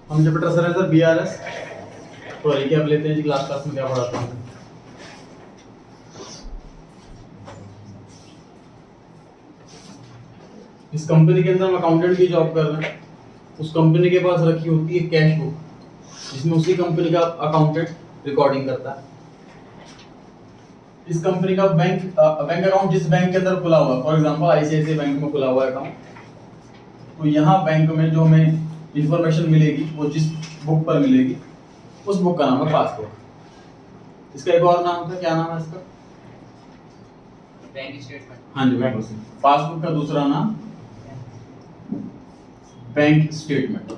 हम chapter sir है sir BRS। तो रिकैप लेते हैं जी, क्लास में क्या पढ़ाता हूँ। इस कंपनी के अंदर हम अकाउंटेंट की जॉब कर रहे हैं। उस कंपनी के पास रखी होती है कैश बुक, जिसमें उसी कंपनी का अकाउंटेंट रिकॉर्डिंग करता है। इस कंपनी का बैंक अकाउंट जिस बैंक के अंदर खुला हुआ है, फॉर एग्जांपल ICICI बैंक में खुला हुआ है अकाउंट, तो यहाँ बैंक में जो हमें इंफॉर्मेशन मिलेगी वो जिस बुक पर मिलेगी उस बुक का नाम है पासबुक। इसका एक और नाम था, क्या नाम है इसका? Bank statement. हाँ जी बिल्कुल सही। पासबुक का दूसरा नाम बैंक स्टेटमेंट।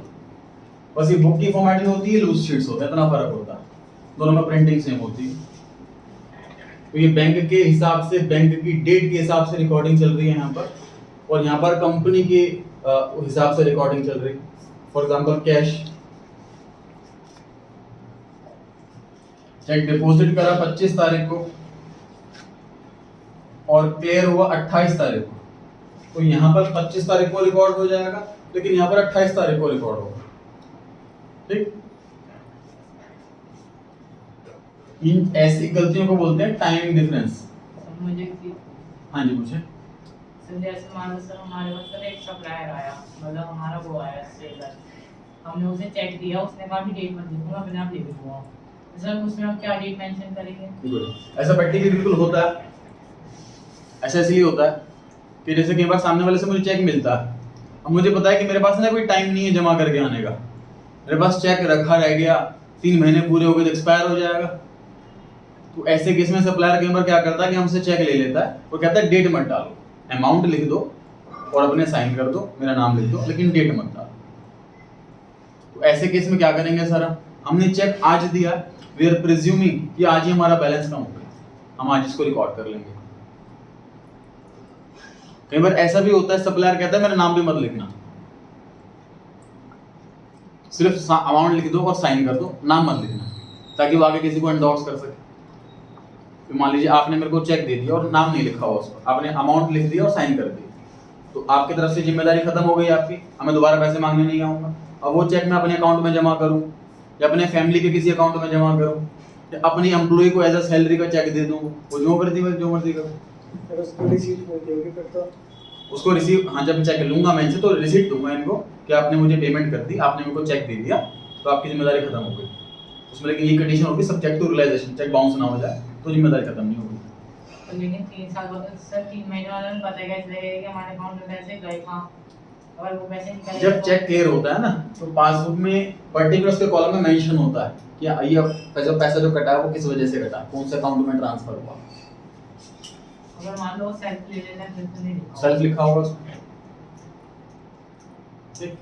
बस ये बुक की फॉर्मेटिंग होती है, लूज शीट्स होता है, इतना फर्क होता है, दोनों में प्रिंटिंग सेम होती है। तो ये बैंक के हिसाब से, बैंक की डेट के हिसाब से रिकॉर्डिंग चल रही है यहाँ पर, और यहाँ पर कंपनी के हिसाब से रिकॉर्डिंग चल रही है। For example cash, cheque deposit करा 25 तारीख को और क्लियर हुआ 28 तारीख को, तो यहाँ पर 25 तारीख को रिकॉर्ड हो जाएगा, लेकिन यहाँ पर 28 तारीख को रिकॉर्ड होगा। ठीक, इन ऐसी गलतियों को बोलते हैं टाइमिंग डिफरेंस। मुझे हाँ जी पूछे। सर जैसे मान लो सर हमारे पास सर एक सप्लायर आया, मतलब हमारा वो आया सेलर, हमने उसे चेक दिया, उसने कहा कि डेट मत लिखूंगा, मैंने आप लिख दूंगा। सर उसमें हम क्या डेट मेंशन करेंगे? ऐसा प्रैक्टिकली बिल्कुल होता है। ऐसा इसलिए होता है कि जैसे कई बार सामने वाले से मुझे चेक मिलता है, अब मुझे पता है कि मेरे पास ना कोई टाइम नहीं है जमा करके आने का, मेरे पास चेक रखा रह गया, 3 महीने पूरे हो गए तो एक्सपायर हो जाएगा। तो ऐसे केस में सप्लायर कई बार क्या करता है कि हमसे चेक ले लेता है और कहता है डेट मत डालो, अमाउंट लिख दो और अपने साइन कर दो, मेरा नाम लिख दो, लेकिन डेट मत डालो। तो ऐसे केस में क्या करेंगे सर, हमने चेक आज दिया, वी आर प्रिज्यूमिंग कि आज ही हमारा बैलेंस कम हो गया, हम आज इसको रिकॉर्ड कर लेंगे। कई बार ऐसा भी होता है, सप्लायर कहता है मेरा नाम भी मत लिखना, सिर्फ अमाउंट लिख दो और साइन कर दो, नाम मत लिखना, ताकि वो आगे किसी को एंडोर्स कर सके। तो मान लीजिए आपने मेरे को चेक दे दिया और नाम नहीं लिखा हुआ उस पर, आपने अमाउंट लिख दिया और साइन कर दिया, तो आपकी तरफ से जिम्मेदारी खत्म हो गई आपकी, हमें दोबारा पैसे मांगने नहीं आऊंगा। अब वो चेक मैं अपने अकाउंट में जमा करूं या अपने फैमिली के किसी अकाउंट में जमा करूं या अपनी एम्प्लॉय को एज अ सैलरी का चेक दे दूं, वो जो मर्जी करो। उसको रिसीट मिलती होगी फिर तो। उसको रिसीव, हाँ जब चेक लूंगा मैं इनसे तो रिसीट दूंगा इनको कि आपने मुझे पेमेंट कर दी, आपने मेरे को चेक दे दिया, तो आपकी जिम्मेदारी खत्म हो गई उसमें। लेकिन ये कंडीशन होगी subject to realisation, cheque bounce ना हो जाए तो जिम्मेदारी खत्म नहीं होगी। तो लेकिन 3 साल बाद सर 3 महीने बाद में पता कैसे लगेगा कि हमारे अकाउंट में पैसे गए कहां? अगर वो पैसे निकल जब चेक क्लियर होता है ना, तो पासबुक में पर्टिकुलर उसके कॉलम में मेंशन होता है कि ये पैसा जो कटा है वो किस वजह से कटा, कौन से अकाउंट में ट्रांसफर हुआ। अगर मान लो सेल्फ ले लेना है, फिर तो नहीं लिखा सेल्फ लिखा होगा उसमें। ठीक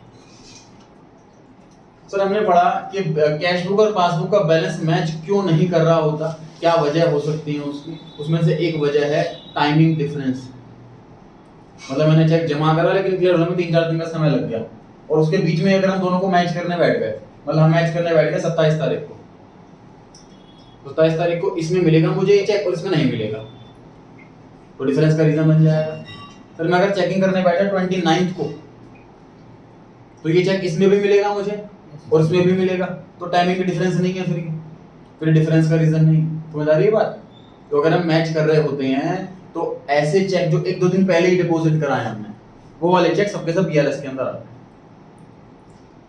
सर, हमने पढ़ा कि कैश बुक और पासबुक का बैलेंस मैच क्यों नहीं कर रहा होता, क्या वजह हो सकती है उसकी। उसमें से एक वजह है टाइमिंग डिफरेंस। मतलब मैंने चेक जमा करा लेकिन क्लियर होने में 3-4 दिन का समय लग गया, और उसके बीच में अगर हम दोनों को मैच करने बैठ गए, मतलब हम मैच करने बैठ गए 27 तारीख को, 27 तारीख को इसमें मिलेगा मुझे चेक और इसमें नहीं मिलेगा, तो डिफरेंस का रीजन बन जाएगा। फिर मैं अगर चेकिंग करने बैठा 29 को, तो ये चेक इसमें भी मिलेगा मुझे और इसमें भी मिलेगा, तो टाइमिंग की डिफरेंस नहीं है, फिर डिफरेंस का रीजन नहीं। समझ आ रही है बात? तो अगर हम मैच कर रहे होते हैं तो ऐसे चेक जो 1-2 दिन पहले ही डिपॉजिट कराए हमने, वो वाले चेक सबके सब BRS के अंदर आते हैं।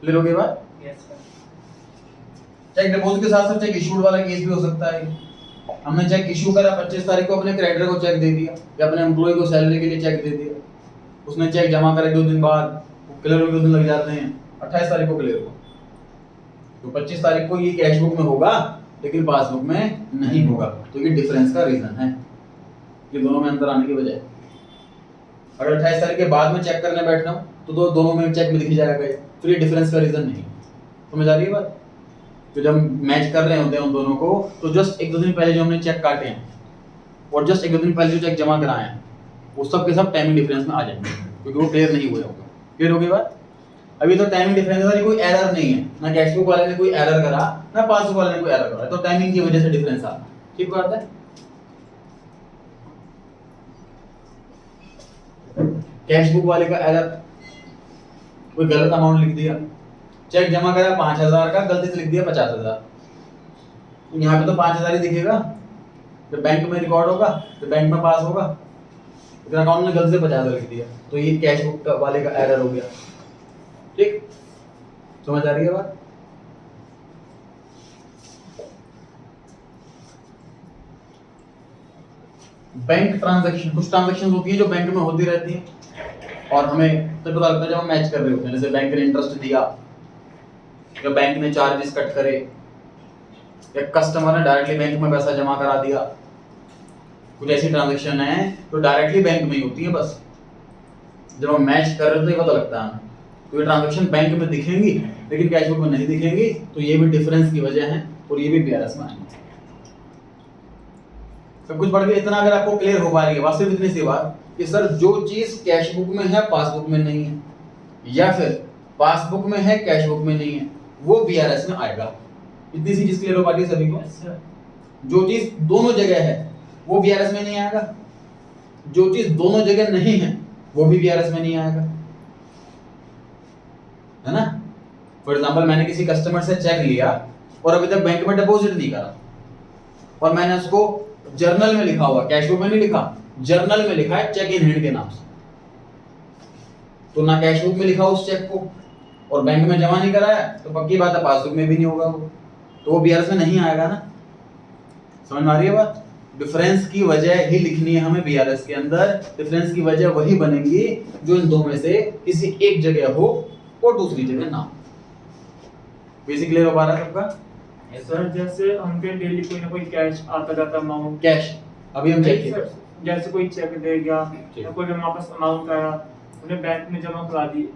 क्लियर हो गई बात? Yes sir. चेक डिपॉजिट के साथ साथ चेक इशूड वाला केस भी हो सकता है। हमने चेक इशू करा 25 तारीख को, अपने क्रेडिटर को चेक दे दिया या अपने एम्प्लॉय को सैलरी के लिए चेक दे दिया, उसने चेक जमा करा 2 दिन बाद, क्लियर होने 2 दिन लग जाते हैं, 28 तारीख को क्लियर हुआ, तो 25 तारीख को ये कैश बुक में होगा लेकिन पासबुक में नहीं होगा, तो ये डिफरेंस का रीजन है, ये दोनों में अंतर आने की वजह है। अगर 28 तारीख के बाद में चेक करने बैठना तो दोनों में चेक में दिख जाएगा, तो ये डिफरेंस का रीजन नहीं। समझ आ रही है बात? तो जब मैच कर रहे होते हैं उन दोनों को, तो जस्ट 1-2 दिन पहले जो हमने चेक काटे हैं और जस्ट 1-2 दिन पहले जो चेक जमा कराए हैं, वो सब के सब टाइमिंग डिफरेंस में आ जाएंगे, क्योंकि वो क्लियर नहीं हुए होगा। क्लियर हो गई बात? अभी तो टाइमिंग डिफरेंस वाली कोई एरर नहीं है, ना कैश बुक वाले ने कोई एरर करा ना पासबुक वाले ने कोई एरर करा, तो टाइमिंग की वजह से डिफरेंस आ। ठीक बात है? कैश बुक वाले का एरर, कोई गलत अमाउंट लिख दिया, चेक जमा करा 5,000 का, गलती से लिख दिया 50,000, तो यहाँ पे तो 5,000 ही दिखेगा। जब बैंक में रिकॉर्ड होगा तो बैंक में पास होगा, लेकिन अकाउंट में गलती से 50,000 लिख दिया, तो ये कैश बुक वाले का एरर हो गया। ठीक, समझ आ रही है बात? बैंक ट्रांजैक्शन, कुछ ट्रांजैक्शन होती है जो बैंक में होती रहती है और हमें तो पता लगता है जब हम मैच कर रहे होते हैं, जैसे बैंक ने इंटरेस्ट दिया या बैंक ने चार्जेस कट करे या कस्टमर ने डायरेक्टली बैंक में पैसा जमा करा दिया। कुछ ऐसी ट्रांजैक्शन है तो डायरेक्टली बैंक में ही होती है, बस जब हम मैच कर रहे होते हैं तो पता लगता है। तो ये ट्रांजैक्शन बैंक में दिखेंगी लेकिन कैश बुक में नहीं दिखेंगी, तो ये भी डिफरेंस की वजह है और ये भी बीआरएस में आएंगे। सब कुछ बढ़ गया इतना, अगर आपको क्लियर हो पा रही है बात, सिर्फ इतनी सी बात कि सर जो चीज कैश बुक में है पासबुक में नहीं है, या फिर पासबुक में है कैश बुक में नहीं है, वो बीआरएस में आएगा। इतनी सी चीज क्लियर हो पा रही है सभी को? जो चीज दोनों जगह है वो बीआरएस में नहीं आएगा, जो चीज दोनों जगह नहीं है वो भी बीआरएस में नहीं आएगा, है ना? फॉर एग्जांपल मैंने किसी कस्टमर से चेक लिया और अभी तक बैंक में डिपॉजिट नहीं करा और मैंने उसको जर्नल में लिखा हुआ, कैश बुक में नहीं लिखा, जर्नल में लिखा है चेक इन हैंड के नाम से, तो ना कैश बुक में लिखा उस चेक को और बैंक में जमा नहीं कराया, तो पक्की बात है पासबुक में भी नहीं होगा वो, तो वो बीआरएस में नहीं आएगा ना। समझ में आ रही है बात? डिफरेंस की वजह ही लिखनी है हमें बीआरएस के अंदर। डिफरेंस की वजह वही बनेंगी जो इन दो में से किसी एक जगह हो और दूसरी जगह ना हो। बेसिक क्लियर हो पा रहा है सबका? सर जैसे हमके डेली कोई ना कोई कैश आता जाता अमाउंट, कैश अभी हम चेक किए, जैसे कोई चेक दे गया ठीक। या कोई हमारे पास अमाउंट आया उन्हें बैंक में जमा करा दी,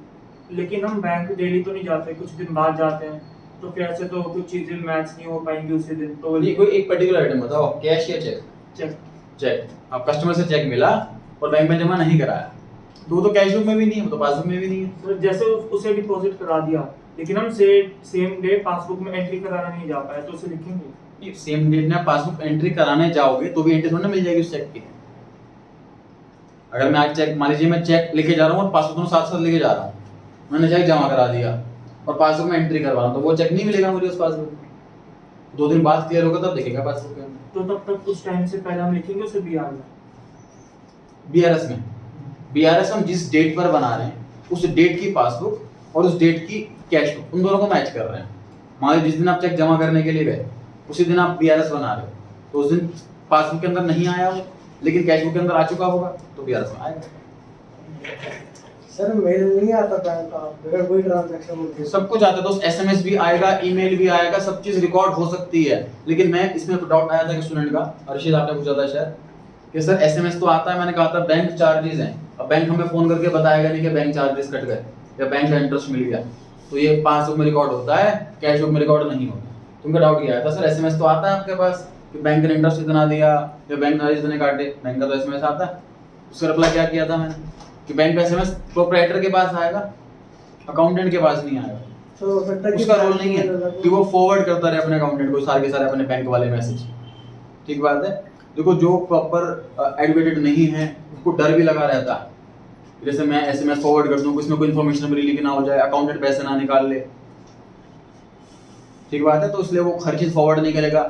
लेकिन हम बैंक डेली तो नहीं जाते, कुछ दिन बाद जाते हैं, तो फिर ऐसे तो कुछ चीजें मैच नहीं हो पाएंगी उसी दिन। तो ये कोई एक पर्टिकुलर आइटम बताओ, कैश या चेक? Cheque cheque. आप कस्टमर से चेक मिला और बैंक में जमा नहीं कराया, तो वो तो कैश बुक में भी नहीं है, वो तो पासबुक में भी नहीं है। तो जैसे उसे डिपॉजिट करा दिया, लेकिन हम सेम डे पासबुक में एंट्री कराने नहीं जा पाए, तो उसे लिखेंगे सेम डेट में पासबुक एंट्री कराने जाओगे तो भी एंट्री थोड़ी ना मिल जाएगी उस चेक की। अगर मैं आज चेक, मान लीजिए मैं चेक लेके जा रहा हूँ और पासबुक दोनों साथ साथ लेके जा रहा हूँ, मैंने चेक जमा करा दिया और पासबुक में एंट्री करवा रहा हूँ, तो वो चेक नहीं मिलेगा मुझे उस पासबुक में। 2 दिन बाद क्लियर होगा तब देखेगा पासबुक के अंदर। तो तब तक उस टाइम से पहले हम लिखेंगे उसे बीआरएस में, बीआरएस हम जिस डेट पर बना रहे हैं उस डेट की पासबुक और उस डेट की कैश बुक, उन दोनों को मैच कर रहे हैं। मान लीजिए जिस दिन आप चेक जमा करने के लिए गए उसी दिन आप बीआरएस बना रहे हो, तो उस दिन पासबुक के अंदर नहीं आया हो लेकिन कैश बुक के अंदर आ चुका होगा, तो बीआरएस में आएगा। सर मेल नहीं आता बैंक का, अगर कोई ट्रांजैक्शन होती है सब कुछ आता है, तो एसएमएस भी आएगा, ईमेल भी आएगा, सब चीज रिकॉर्ड हो सकती है। लेकिन मैं इसमें डाउट आया था कि स्टूडेंट का, अर्शिद आपने पूछा था शायद कि सर एसएमएस तो आता है, मैंने कहा था बैंक चार्जेस हैं, अब बैंक हमें फोन करके बताएगा नहीं कि बैंक चार्जेस कट गए या बैंक का इंटरेस्ट मिल गया, तो ये पासबुक में रिकॉर्ड होता है, कैश बुक में रिकॉर्ड नहीं होता। तुमका डाउट ये आया था सर एसएमएस तो आता है आपके पास कि बैंक ने इंटरेस्ट इतना दिया या बैंक ने इतने काटे, बैंक का तो एसएमएस आता है। उसका रिप्लाई क्या किया था मैंने कि बैंक का एसएमएस प्रोप्राइटर के पास आएगा, अकाउंटेंट के पास नहीं आएगा। तो हो सकता है कि उसका रोल नहीं है कि वो फॉरवर्ड करता रहे अपने अकाउंटेंट को सारे के सारे अपने बैंक वाले मैसेज। ठीक बात है। देखो जो प्रॉपर एडुकेटेड नहीं है उसको डर भी लगा रहता है, जैसे मैं एसएमएस फॉरवर्ड कर दूं, इसमें कोई इन्फॉर्मेशन मेरी लीक ना हो जाए, अकाउंटेंट पैसे ना निकाल ले। ठीक बात है, तो इसलिए वो हर चीज फॉरवर्ड नहीं करेगा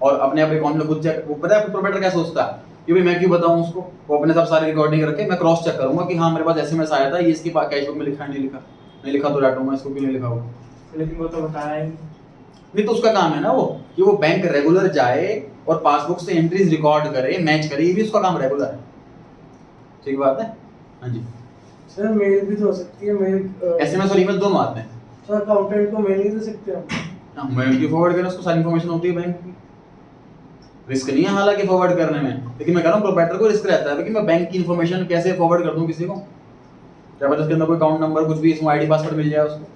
और अपने आप अकाउंट में खुद चेक, वो पता है प्रोप्राइटर क्या सोचता है कि भाई मैं क्यों बताऊं उसको, वो अपने सब सारे रिकॉर्डिंग रखे, मैं क्रॉस चेक करूंगा कि हाँ मेरे पास एसएमएस आया था, ये इसकी कैश बुक में लिखा है नहीं लिखा, नहीं लिखा तो डांटूंगा इसको क्यों नहीं लिखा हुआ। लेकिन वो तो बताया ही नहीं, तो उसका काम है ना वो कि वो बैंक रेगुलर जाए और पासबुक से एंट्रीज रिकॉर्ड करे, मैच करे, ये भी उसका काम रेगुलर है। ठीक बात है। हाँ जी, सर मेल भी तो हो सकती है, मेल एसएमएस और ईमेल दोनों आते हैं। सर अकाउंटेंट को मेल नहीं दे सकते हम? मैं क्यों फॉरवर्ड करें, उसको सारी इन्फॉर्मेशन होती है बैंक की, रिस्क नहीं है हालांकि फॉरवर्ड करने में, लेकिन मैं कह रहा हूँ प्रोप्राइटर को रिस्क रहता है लेकिन मैं बैंक की इन्फॉर्मेशन कैसे फॉरवर्ड कर दूं किसी को, क्या पता उसके अंदर कोई अकाउंट नंबर कुछ भी, इसमें आईडी पासवर्ड मिल जाए उसको।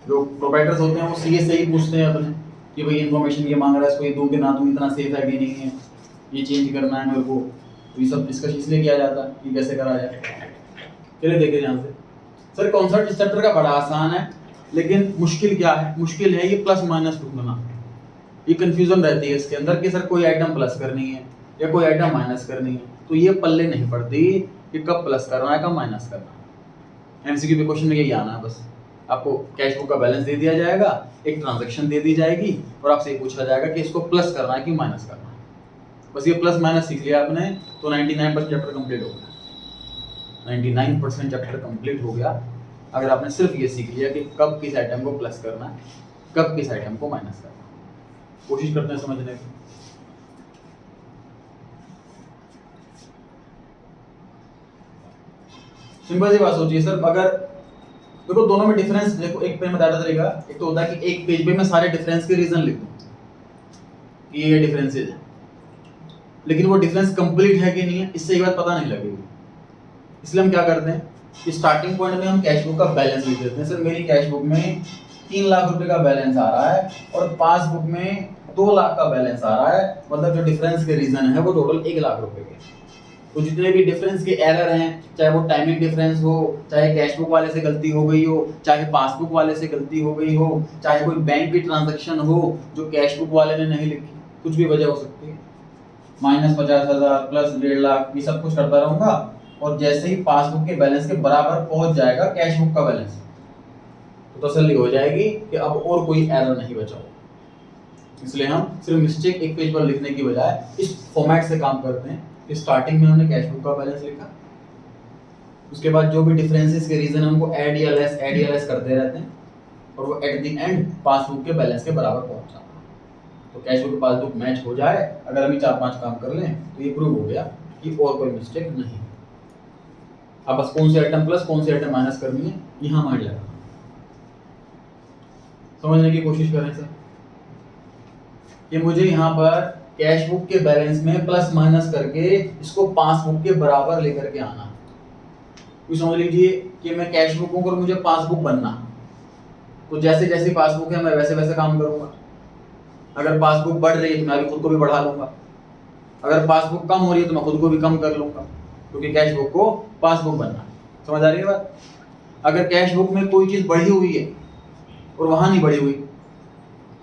जो प्रोप्राइटर्स होते हैं वो सीए से ही पूछते हैं अपने कि भाई इन्फॉर्मेशन ये मांग रहा है, इसको ये दूं कि ना दूं, इतना सेफ है कि नहीं है, ये चेंज करना है मेरे को, तो ये सब डिस्कस इसलिए किया जाता है कि कैसे करा जाए। चलिए देखिए ध्यान से। सर कॉन्सेप्ट इस चैप्टर का बड़ा आसान है, लेकिन मुश्किल क्या है, मुश्किल है ये प्लस माइनस ढूंढना। ये कंफ्यूजन रहती है इसके अंदर कि सर कोई आइटम प्लस करनी है या कोई आइटम माइनस करनी है, तो ये पल्ले नहीं पड़ती कि कब प्लस करना है कब माइनस करना है। एमसीक्यू के क्वेश्चन में यही आना है बस, आपको कैश बुक का बैलेंस दे दिया जाएगा, एक ट्रांजैक्शन दे दी जाएगी और आपसे ये पूछा जाएगा कि इसको प्लस करना है कि माइनस करना है। बस ये प्लस माइनस सीख लिया आपने तो 99% चैप्टर कंप्लीट हो गया। 99% चैप्टर कंप्लीट हो गया अगर आपने सिर्फ ये सीख लिया कि कब किस आइटम को प्लस करना है कब किस आइटम को माइनस करना है। कोशिश करते हैं समझने की। सिंपल सी बात सोचिए सर, अगर देखो दोनों में डिफरेंस देखो, एक पे मैं बताता तरीका, एक तो होता है कि एक पेज पे मैं सारे डिफरेंस के रीजन लिख दूं कि ये डिफरेंसेस है, लेकिन वो डिफरेंस कंप्लीट है कि नहीं है इससे ये बात पता नहीं लगेगी। इसलिए हम क्या करते हैं कि स्टार्टिंग पॉइंट में हम कैश बुक का बैलेंस लिख देते हैं। सर मेरी कैश बुक में 3 लाख रुपए का बैलेंस आ रहा है और पासबुक में 2 लाख का बैलेंस आ रहा है, मतलब जो डिफरेंस के रीजन है वो टोटल 1 लाख रुपए के। तो जितने भी डिफरेंस के एरर हैं, चाहे वो टाइमिंग डिफरेंस हो, चाहे कैश बुक वाले से गलती हो गई हो, चाहे पासबुक वाले से गलती हो गई हो, चाहे कोई बैंक की ट्रांजैक्शन हो जो कैश बुक वाले ने नहीं लिखी, कुछ भी वजह हो सकती है, -50,000 प्लस 1.5 लाख, ये सब कुछ करता रहूंगा और जैसे ही पासबुक के बैलेंस के बराबर पहुंच जाएगा कैश बुक का बैलेंस, तो तसल्ली हो जाएगी कि अब और कोई एरर नहीं बचा हो। इसलिए हम सिर्फ मिस्टेक एक पेज पर लिखने की बजाय इस फॉर्मेट से काम करते हैं कि स्टार्टिंग में हमने कैश बुक का बैलेंस लिखा, उसके बाद जो भी डिफरेंसेस के रीजन हमको ऐड या लेस करते रहते हैं और वो एट द एंड पासबुक के बैलेंस के बराबर पहुंच जाता है। तो कैश बुक पासबुक मैच हो जाए, अगर हम 4-5 काम कर लें तो ये प्रूव हो गया कि और कोई मिस्टेक नहीं। अब बस कौन से आइटम प्लस कौन से आइटम माइनस करनी है यहाँ माइंड लगा समझने की कोशिश करें सर कि मुझे यहाँ पर कैश बुक के बैलेंस में प्लस माइनस करके इसको पासबुक के बराबर लेकर के आना। तो समझ लीजिए कि मैं कैश बुक हूँ और मुझे पासबुक बनना, तो जैसे जैसे पासबुक है मैं वैसे वैसे काम करूंगा। अगर पासबुक बढ़ रही है तो मैं भी खुद को भी बढ़ा लूंगा, अगर पासबुक कम हो रही है तो मैं खुद को भी कम कर लूंगा, क्योंकि कैश बुक को पासबुक बनना। समझ आ रही है बात? अगर कैश बुक में कोई चीज बढ़ी हुई है और वहां नहीं बढ़ी हुई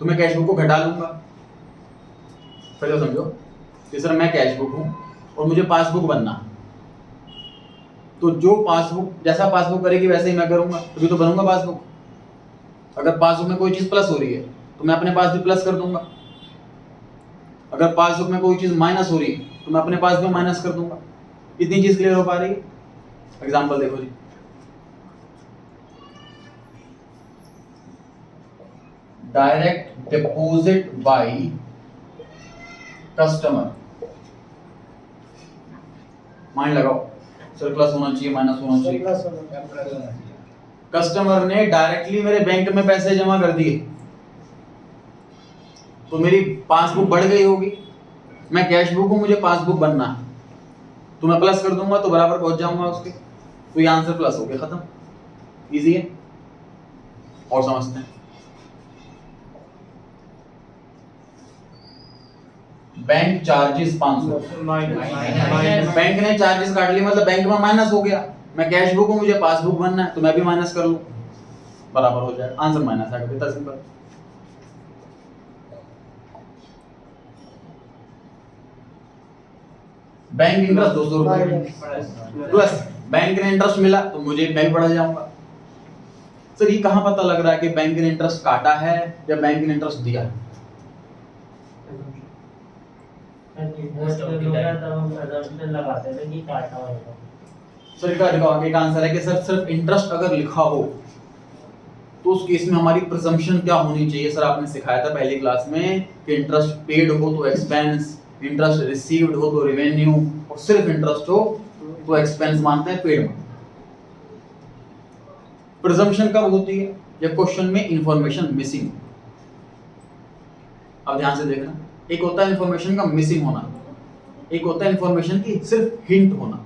तो मैं कैश बुक को घटा लूंगा। पहले समझो कि सर मैं कैश बुक हूं और मुझे पासबुक बनना, तो जो पासबुक जैसा पासबुक करेगी वैसे ही मैं करूंगा, तभी तो बनूंगा पासबुक। अगर पासबुक में कोई चीज प्लस हो रही है तो मैं अपने पास भी प्लस कर दूंगा, अगर पासबुक में कोई चीज माइनस हो रही है तो मैं अपने पास भी माइनस कर दूंगा। इतनी चीज क्लियर हो पा रही है? एग्जांपल देखो जी, direct deposit by customer, mind लगाओ सर, प्लस होना चाहिए माइनस होना चाहिए। कस्टमर ने डायरेक्टली मेरे बैंक में पैसे जमा कर दिए तो मेरी पासबुक बढ़ गई होगी। मैं कैश बुक हूं, मुझे पासबुक बनना है तो मैं प्लस कर दूंगा तो बराबर पहुंच जाऊंगा उसके, तो ये आंसर प्लस हो गया, खत्म। इजी है और समझते हैं। बैंक चार्जेस 500, बैंक ने चार्जेस काट लिए मतलब बैंक में माइनस हो गया। मैं कैश बुक हूं, मुझे पासबुक बनना है तो मैं भी माइनस कर लूं, बराबर हो जाए, आंसर माइनस आ गया। इतना सिंपल। बैंक इंटरेस्ट 200 रुपए प्लस बैंक ने इंटरेस्ट मिला तो मुझे मैं भी बढ़ जाऊंगा। सर ये कहां पता लग रहा है कि बैंक ने इंटरेस्ट काटा है या बैंक ने इंटरेस्ट दिया है? सर का एक आंसर है कि सर सिर्फ इंटरेस्ट अगर लिखा हो तो उस केस में हमारी प्रिजम्पशन क्या होनी चाहिए? सर आपने सिखाया था पहली क्लास में कि इंटरेस्ट पेड हो तो एक्सपेंस, इंटरेस्ट रिसीव्ड हो तो रेवेन्यू, और सिर्फ इंटरेस्ट हो तो एक्सपेंस मानते हैं, पेड मानते हैं। प्रिजम्पशन कब होती है? जब क्वेश्चन में इंफॉर्मेशन मिसिंग। अब ध्यान से देखना, एक होता है इंफॉर्मेशन का मिसिंग होना, एक होता है इंफॉर्मेशन की सिर्फ हिंट होना।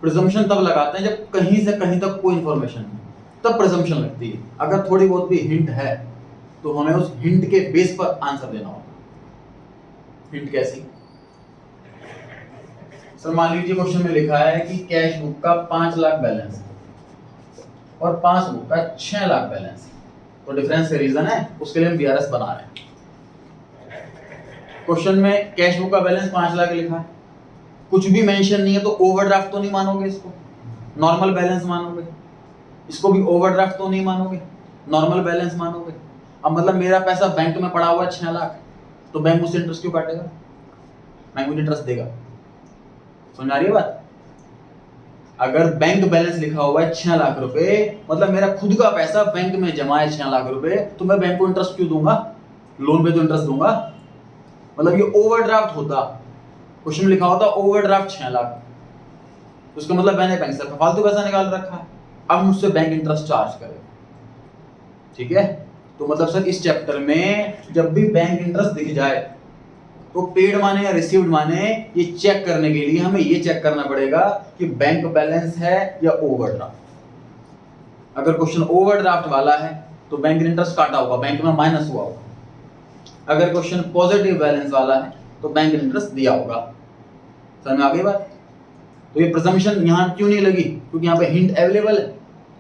प्रिजम्पशन तब लगाते हैं जब कहीं से कहीं तक कोई इंफॉर्मेशन नहीं, तब प्रिजम्पशन लगती है। अगर थोड़ी बहुत भी हिंट है तो हमें उस हिंट के बेस पर आंसर देना होगा। हिंट कैसी? सर मान लीजिए क्वेश्चन में लिखा है कि कैश बुक का 5 लाख बैलेंस है और पासबुक का 6 लाख बैलेंस है, तो डिफरेंस का रीजन है, उसके लिए हम बीआरएस बना रहे हैं। क्वेश्चन में कैश बुक का बैलेंस 5 लाख लिखा है, कुछ भी मेंशन नहीं है, तो ओवरड्राफ्ट तो नहीं मानोगे इसको, नॉर्मल बैलेंस मानोगे। इसको भी ओवरड्राफ्ट तो नहीं मानोगे, नॉर्मल बैलेंस मानोगे। अब मतलब मेरा पैसा बैंक में पड़ा हुआ है 6 लाख, तो बैंक मुझसे इंटरेस्ट क्यों काटेगा? बैंक मुझे इंटरेस्ट देगा। समझ आ रही है बात? अगर बैंक बैलेंस लिखा हुआ है 6 लाख रुपए, मतलब मेरा खुद का पैसा बैंक में जमा है 6 लाख रुपए, तो मैं बैंक को इंटरेस्ट क्यों दूंगा? लोन पे तो इंटरेस्ट दूंगा। मतलब ये ओवरड्राफ्ट होता, क्वेश्चन में लिखा होता ओवरड्राफ्ट 6 लाख, उसका मतलब मैंने बैंक से फालतू पैसा निकाल रखा है, अब मुझसे बैंक इंटरेस्ट चार्ज करे। ठीक है, तो मतलब सर इस चैप्टर में जब भी बैंक इंटरेस्ट दिख जाए तो पेड माने या रिसीव्ड माने, ये चेक करने के लिए हमें ये चेक करना पड़ेगा कि बैंक बैलेंस है या ओवरड्राफ्ट। अगर क्वेश्चन ओवरड्राफ्ट वाला है तो बैंक इंटरेस्ट काटा होगा, बैंक में माइनस हुआ होगा। अगर क्वेश्चन पॉजिटिव बैलेंस वाला है तो बैंक इंटरेस्ट दिया होगा। समझ में आ गई बात? तो ये प्रिजम्पशन यहाँ क्यों नहीं लगी? क्योंकि यहाँ पे हिंट अवेलेबल है।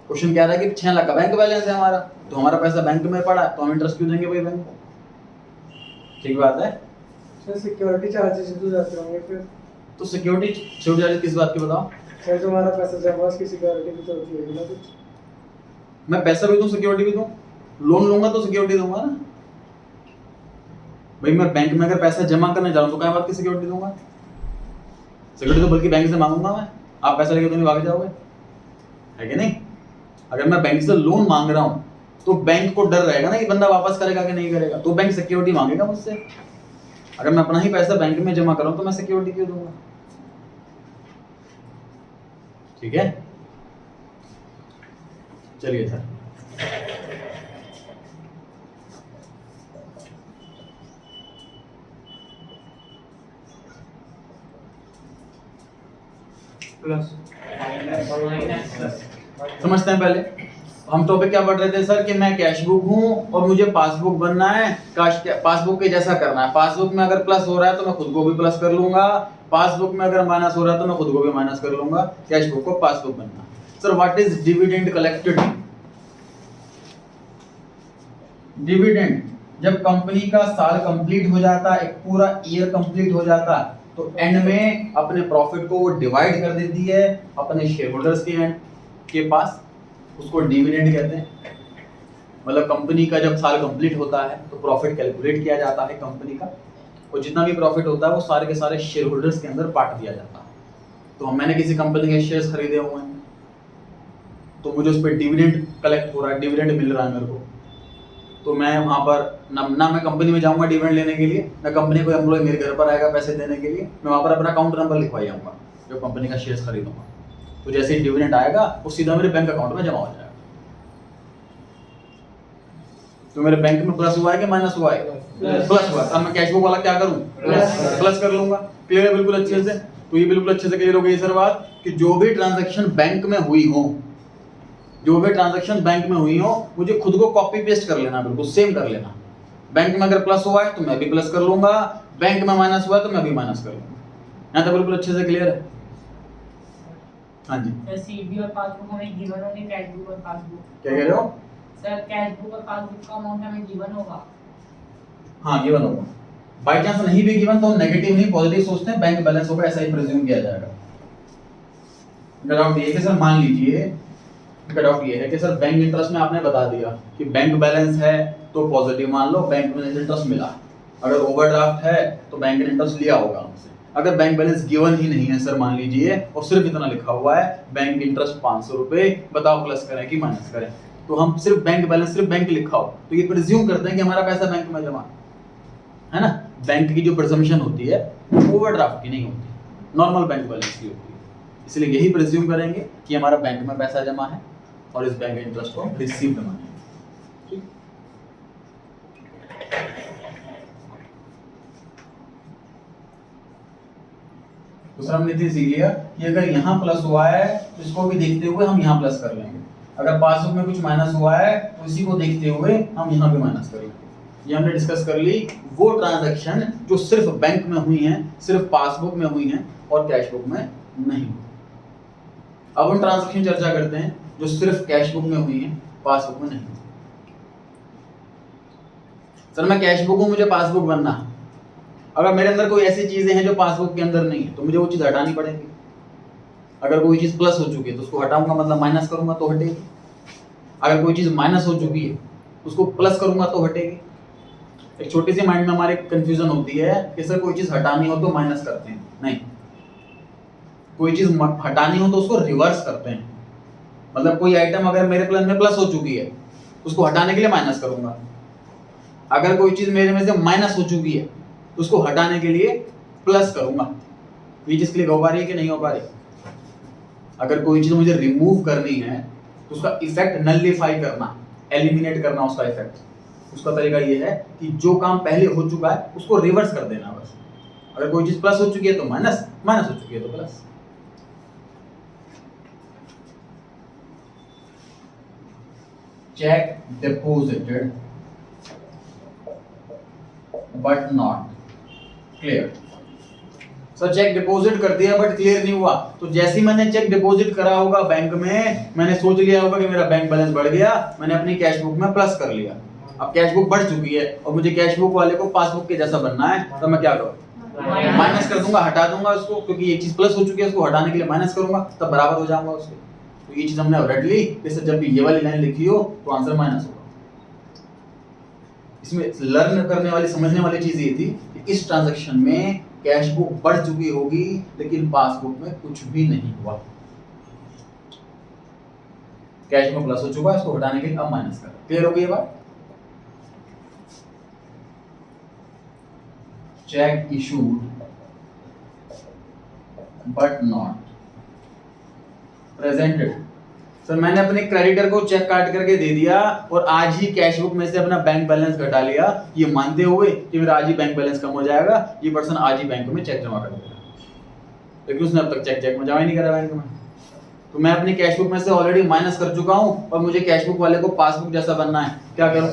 क्वेश्चन कह रहा है कि 6 लाख का बैंक बैलेंस है हमारा, तो हमारा पैसा बैंक में पड़ा है, तो हम इंटरेस्ट क्यों देंगे भाई बैंक को? ठीक बात है। सर सिक्योरिटी चार्जेस भी जाते होंगे फिर? तो सिक्योरिटी चार्जेस किस बात के बताओ? सर तुम्हारा पैसा जमा उसकी सिक्योरिटी भी तो होती होगी ना कुछ? मैं पैसा भी दूं सिक्योरिटी भी दूं, लोन लूंगा तो सिक्योरिटी दूंगा ना भाई। मैं बैंक में अगर पैसा जमा करने जा रहा हूं तो क्या बात की सिक्योरिटी दूंगा? सिक्योरिटी तो बल्कि बैंक से मांगूंगा मैं। आप पैसा लेके तो नहीं भाग जाओगे, है कि नहीं? अगर मैं बैंक से लोन मांग रहा हूं तो बैंक को डर रहेगा ना कि बंदा वापस करेगा कि नहीं करेगा, तो बैंक सिक्योरिटी मांगेगा मुझसे। अगर मैं अपना ही पैसा बैंक में जमा कर रहा हूं तो मैं सिक्योरिटी क्यों दूंगा? ठीक है, चलिए सर। प्लस समझते हैं पहले हम टॉपिक क्या पढ़ रहे थे सर? कि मैं कैश बुक हूं और मुझे पासबुक बनना है, पासबुक के जैसा करना है। पासबुक में अगर प्लस हो रहा है तो मैं खुद को भी प्लस कर लूंगा, पासबुक में अगर माइनस हो रहा है तो मैं खुद को भी माइनस कर लूंगा। कैश बुक को पासबुक बनना। Sir what is dividend collected? Dividend जब कंपनी का साल कंप्लीट हो जाता है, एक पूरा ईयर कंप्लीट हो जाता है, तो एंड में अपने प्रॉफिट को वो डिवाइड कर देती है अपने शेयर होल्डर्स के पास, उसको डिविडेंड कहते हैं। मतलब कंपनी का जब साल कंप्लीट होता है तो प्रॉफिट कैलकुलेट किया जाता है कंपनी का, और जितना भी प्रॉफिट होता है वो सारे के सारे शेयर होल्डर्स के अंदर बांट दिया जाता है। तो मैंने किसी कंपनी के शेयर्स खरीदे हुए हैं तो मुझे उस पर डिविडेंड कलेक्ट हो रहा है, डिविडेंड मिल रहा है मेरे को, तो मैं वहाँ पर ना मैं कंपनी में जाऊँगा डिविडेंड लेने के लिए, ना कंपनी कोई एम्प्लॉय मेरे घर पर आएगा पैसे देने के लिए, मैं वहाँ पर अपना अकाउंट नंबर लिखवाई जाऊँगा जो कंपनी का शेयर्स खरीदूंगा। तो जैसे ही डिविडेंड आएगा वो सीधा मेरे बैंक अकाउंट में जमा हो जाएगा। तो मेरे बैंक में प्लस हुआ है कि माइनस हुआ है? प्लस हुआ। अब मैं कैश बुक वाला क्या करूं? प्लस कर लूंगा। क्लियर है बिल्कुल अच्छे से? तो ये बिल्कुल अच्छे से क्लियर हो गई सर बात कि जो भी ट्रांजैक्शन बैंक में हुई हो, जो भी ट्रांजैक्शन बैंक में हुई हो, मुझे खुद को कॉपी पेस्ट कर लेना, बिल्कुल सेम कर लेना। बैंक में अगर प्लस हुआ है तो मैं भी प्लस कर लूंगा, बैंक में माइनस हुआ है तो मैं भी माइनस कर लूंगा। यहाँ तक बिल्कुल अच्छे से क्लियर है? हाँ जी, सर सीडी और पासबुक हमें गिवन होंगे, कैश बुक और पासबुक। क्या कह रहे हो? सर कैश बुक और पासबुक का अमाउंट हमें गिवन होगा। हाँ गिवन होगा। बाई चांस नहीं भी गिवन तो नेगेटिव नहीं पॉजिटिव सोचते हैं, बैंक बैलेंस होगा ऐसा ही प्रिज्यूम किया जाएगा। डाउट ये है कि सर मान लीजिए, डाउट ये है कि सर बैंक इंटरेस्ट में आपने बता दिया कि बैंक बैलेंस है तो पॉजिटिव मान लो, बैंक में इंटरेस्ट मिला। अगर ओवरड्राफ्ट है तो बैंक ने इंटरेस्ट लिया होगा हमसे। अगर बैंक बैलेंस गिवन ही नहीं है सर मान लीजिए, और सिर्फ इतना लिखा हुआ है बैंक इंटरेस्ट 500 रुपए, बताओ प्लस करें कि माइनस करें? तो हम सिर्फ बैंक बैलेंस, सिर्फ बैंक लिखा हो तो ये प्रिज्यूम करते हैं कि हमारा पैसा बैंक में जमा है ना। बैंक की जो प्रिजम्पशन होती है ओवरड्राफ्ट की नहीं होती, नॉर्मल बैंक बैलेंस की होती है। इसलिए यही प्रिज्यूम करेंगे कि हमारा बैंक में पैसा जमा है और इस बैंक इंटरेस्ट को रिसीव्ड मानेंगे। ठीक, दूसरा हमने सीख लिया कि अगर यहाँ प्लस हुआ है तो इसको भी देखते हुए हम यहाँ प्लस कर लेंगे। अगर पासबुक में कुछ माइनस हुआ है तो इसी को देखते हुए हम यहाँ भी माइनस कर लेंगे। ये हमने डिस्कस कर ली वो ट्रांजैक्शन जो सिर्फ बैंक में हुई हैं, सिर्फ पासबुक में हुई हैं और कैश बुक में नहीं। अब हम ट्रांजैक्शन चर्चा करते हैं जो सिर्फ कैश बुक में हुई हैं, पासबुक में नहीं। सर मैं कैश बुक हूं, मुझे पासबुक बनना। अगर मेरे अंदर कोई ऐसी चीजें हैं जो पासबुक के अंदर नहीं है तो मुझे वो चीज हटानी पड़ेगी। अगर कोई चीज प्लस हो चुकी है तो उसको हटाऊंगा, मतलब माइनस करूंगा तो हटेगी। अगर कोई चीज माइनस हो चुकी है उसको प्लस करूंगा तो हटेगी। एक छोटी सी माइंड में हमारे कंफ्यूजन होती है कि सर कोई चीज हटानी हो तो माइनस करते हैं, नहीं, कोई चीज हटानी हो तो उसको रिवर्स करते हैं। मतलब कोई आइटम अगर मेरे प्लान में प्लस हो चुकी है उसको हटाने के लिए माइनस करूंगा। अगर कोई चीज मेरे में से माइनस हो चुकी है तो उसको हटाने के लिए प्लस करूंगा। ये चीज क्लिक हो पा रही है कि नहीं हो पा रही? अगर कोई चीज मुझे रिमूव करनी है तो उसका इफेक्ट नलिफाई करना, एलिमिनेट करना उसका इफेक्ट, उसका तरीका ये है कि जो काम पहले हो चुका है उसको रिवर्स कर देना बस। अगर कोई चीज प्लस हो चुकी है तो माइनस, माइनस हो चुकी है तो plus. Cheque deposited but not clear. Sir cheque deposit कर दिया बट क्लियर नहीं हुआ, तो जैसे ही मैंने चेक डिपॉजिट करा होगा बैंक में, मैंने सोच लिया होगा कि मेरा बैंक बैलेंस बढ़ गया, मैंने अपनी कैश बुक में प्लस कर लिया। अब कैश बुक बढ़ चुकी है और मुझे कैश बुक वाले को पासबुक के जैसा बनना है, तो मैं क्या करूँ? माइनस कर दूंगा, हटा दूंगा उसको, क्योंकि एक चीज प्लस हो चुकी है उसको हटाने के लिए माइनस करूंगा, तब बराबर हो जाऊंगा उसके। तो ये चीज हमने रट ली, जैसे जब भी ये वाली लाइन लिखी हो तो आंसर माइनस होगा। इसमें लर्न करने वाली, समझने वाली चीज ये थी कि इस ट्रांजैक्शन में कैश बुक बढ़ चुकी होगी लेकिन पासबुक में कुछ भी नहीं हुआ। कैश में प्लस हो चुका है, इसको हटाने के लिए अब माइनस कर। क्लियर हो गई ये बात? Check issued but not presented. Sir मैंने अपने क्रेडिटर को चेक काट करके दे दिया और आज ही कैश बुक में से अपना बैंक बैलेंस घटा लिया, ये मानते हुए कि मेरा आज ही बैंक बैलेंस कम हो जाएगा, ये पर्सन आज ही बैंक में चेक जमा कर देगा, लेकिन उसने अब तक चेक में जमा ही नहीं करा बैंक में। तो मैं अपनी कैश बुक में से ऑलरेडी माइनस कर चुका हूं और मुझे कैश बुक वाले को पासबुक जैसा बनना है, क्या करूं?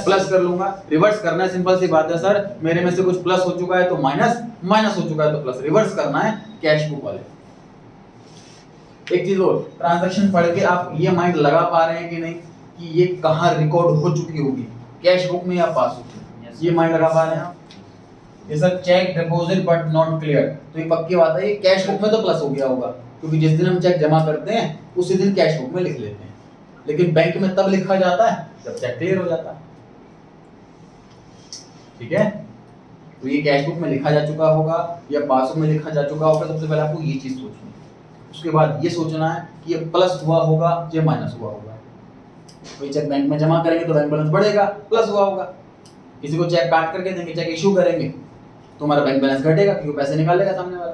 प्लस कर लूंगा। रिवर्स करना है, सिंपल सी बात है सर, मेरे में से कुछ प्लस हो चुका है तो माइनस, माइनस हो चुका है तो प्लस, रिवर्स करना है कैश बुक वाले। एक चीज और, ट्रांजैक्शन पढ़ के आप ये माइंड लगा पा रहे हैं कि नहीं कि ये कहां रिकॉर्ड हो चुकी होगी, कैश बुक में या पासबुक में? ये माइंड लगा पा रहे हैं आप? ये sir cheque deposit but not clear, तो ये पक्की बात है, ये कैश बुक में तो प्लस हो गया होगा, क्योंकि जिस दिन हम चेक जमा करते हैं उसी दिन कैश बुक में लिख लेते हैं, लेकिन बैंक में तब लिखा जाता है जब चेक क्लियर हो जाता है। ठीक है, तो ये कैश बुक में लिखा जा चुका होगा या पासबुक में लिखा जा चुका होगा। सबसे पहले आपको ये चीज सोचनी है, उसके बाद ये सोचना है कि ये प्लस हुआ होगा या माइनस हुआ होगा। कोई चेक बैंक में जमा करेंगे तो बैंक बैलेंस बढ़ेगा, प्लस हुआ होगा। किसी को चेक काट करके देंगे, चेक इशू करेंगे तो हमारा बैंक बैलेंस घटेगा क्योंकि पैसे निकालेगा सामने वाला,